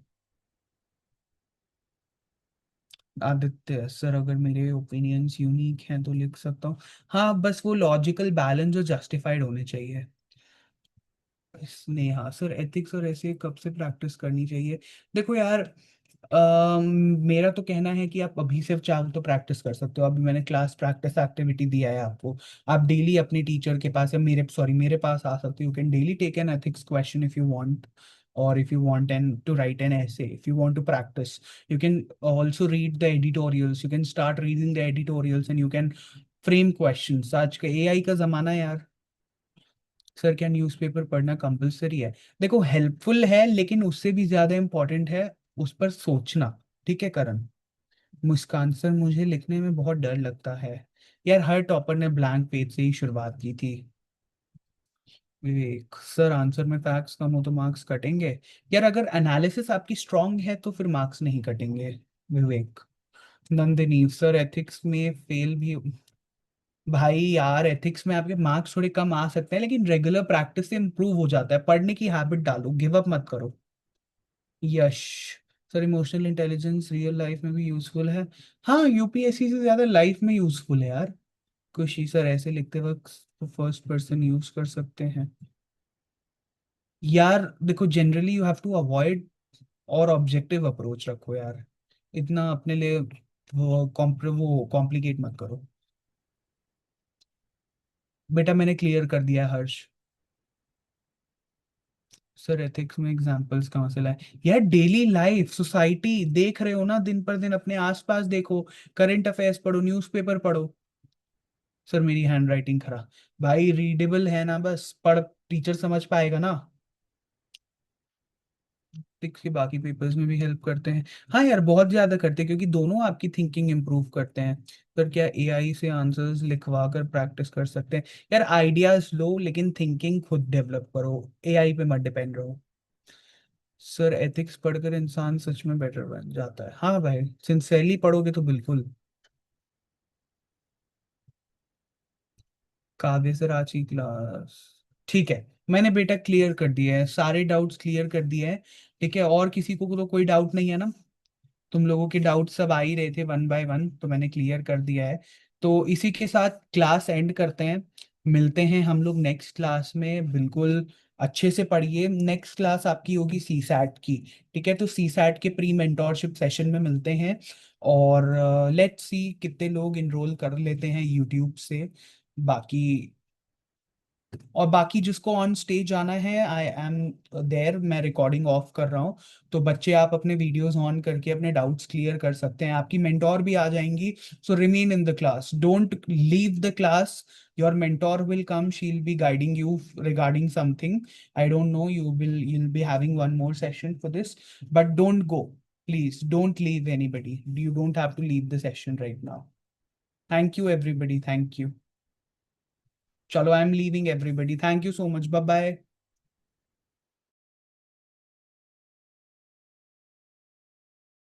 आदित्य सर, अगर मेरे ओपिनियंस यूनिक हैं तो लिख सकता हूँ। हाँ, बस वो लॉजिकल बैलेंस और जस्टिफाइड होने चाहिए। स्नेहा सर, एथिक्स और ऐसे कब से प्रैक्टिस करनी चाहिए? देखो यार, मेरा तो कहना है कि आप अभी से चाहो तो प्रैक्टिस कर सकते हो। अभी मैंने क्लास प्रैक्टिस एक्टिविटी दिया है आपको। आप डेली अपने टीचर के पास या मेरे पास आ सकते हो। You can daily take an ethics question if you want, or if you want and to write an essay, if you want to practice, you can also read the editorials. You can start reading the editorials and you can frame questions. आज का AI का जमाना है यार। Sir क्या newspaper पढ़ना compulsory है? देखो हेल्पफुल है, लेकिन उससे भी ज्यादा इम्पोर्टेंट है उस पर सोचना। ठीक है करण? मुस्कान सर, मुझे लिखने में बहुत डर लगता है यार। हर टॉपर ने ब्लैंक पेज से ही शुरुआत की थी। विवेक सर, आंसर में फैक्ट्स कम हो तो मार्क्स कटेंगे? यार अगर एनालिसिस आपकी स्ट्रांग है तो फिर मार्क्स नहीं कटेंगे। विवेक। नंदिनी सर, एथिक्स में फेल भी? भाई यार, एथिक्स में आपके मार्क्स थोड़े कम आ सकते हैं, लेकिन रेगुलर प्रैक्टिस से इंप्रूव हो जाता है। पढ़ने की हैबिट डालो, गिव अप मत करो। Yash sir, emotional intelligence real life में भी यूजफुल है? हाँ, यूपीएससी से ज्यादा लाइफ में यूजफुल है यार। खुशी सर, ऐसे लिखते वक्त तो फर्स्ट पर्सन यूज कर सकते हैं? यार देखो, generally you have to avoid और ऑब्जेक्टिव अप्रोच रखो यार। इतना अपने लिए वो कॉम्प्लिकेट मत करो। बेटा मैंने क्लियर कर दिया है हर्ष। सर एथिक्स में एग्जांपल्स कहाँ से लाए? यार डेली लाइफ, सोसाइटी देख रहे हो ना, दिन पर दिन अपने आसपास देखो। करंट अफेयर्स पढ़ो, न्यूज़पेपर पढ़ो। सर मेरी हैंड राइटिंग खराब। भाई रीडेबल है ना, बस पढ़, टीचर समझ पाएगा ना। फिजिक्स के बाकी पेपर्स में भी हेल्प करते हैं? हाँ यार, बहुत ज्यादा करते हैं, क्योंकि दोनों आपकी थिंकिंग इंप्रूव करते हैं। सर क्या एआई से आंसर्स लिखवा कर प्रैक्टिस कर सकते हैं? यार आइडियाज लो, लेकिन थिंकिंग खुद डेवलप करो। एआई पे मत डिपेंड रहो। सर एथिक्स पढ़कर इंसान सच में बेटर बन जाता है? हाँ भाई, सिंसियरली पढ़ोगे तो बिल्कुल। काव्य सर आज की क्लास? ठीक है, मैंने बेटा क्लियर कर दिया है, सारे डाउट्स क्लियर कर दिए हैं। ठीक है, और किसी को तो कोई डाउट नहीं है ना? तुम लोगों के डाउट सब आ ही रहे थे वन बाय वन, तो मैंने क्लियर कर दिया है। तो इसी के साथ क्लास एंड करते हैं। मिलते हैं हम लोग नेक्स्ट क्लास में। बिल्कुल अच्छे से पढ़िए। नेक्स्ट क्लास आपकी होगी सी सैट की। ठीक है, तो सी सैट के प्री मेंटोरशिप सेशन में मिलते हैं। और लेट्स सी कितने लोग इनरोल कर लेते हैं यूट्यूब से। बाकी, और बाकी जिसको ऑन स्टेज आना है, आई एम देयर। मैं रिकॉर्डिंग ऑफ कर रहा हूँ। तो बच्चे आप अपने वीडियोस ऑन करके अपने डाउट्स क्लियर कर सकते हैं। आपकी मेंटोर भी आ जाएंगी। So remain in the class, don't leave the class. Your mentor will come, she will be guiding you regarding something. I don't know, you'll be having one more session for this, but don't go. Please don't leave anybody. You don't have to leave the session right now. Thank you everybody, thank you. चलो, I am leaving everybody, thank you so much, bye bye.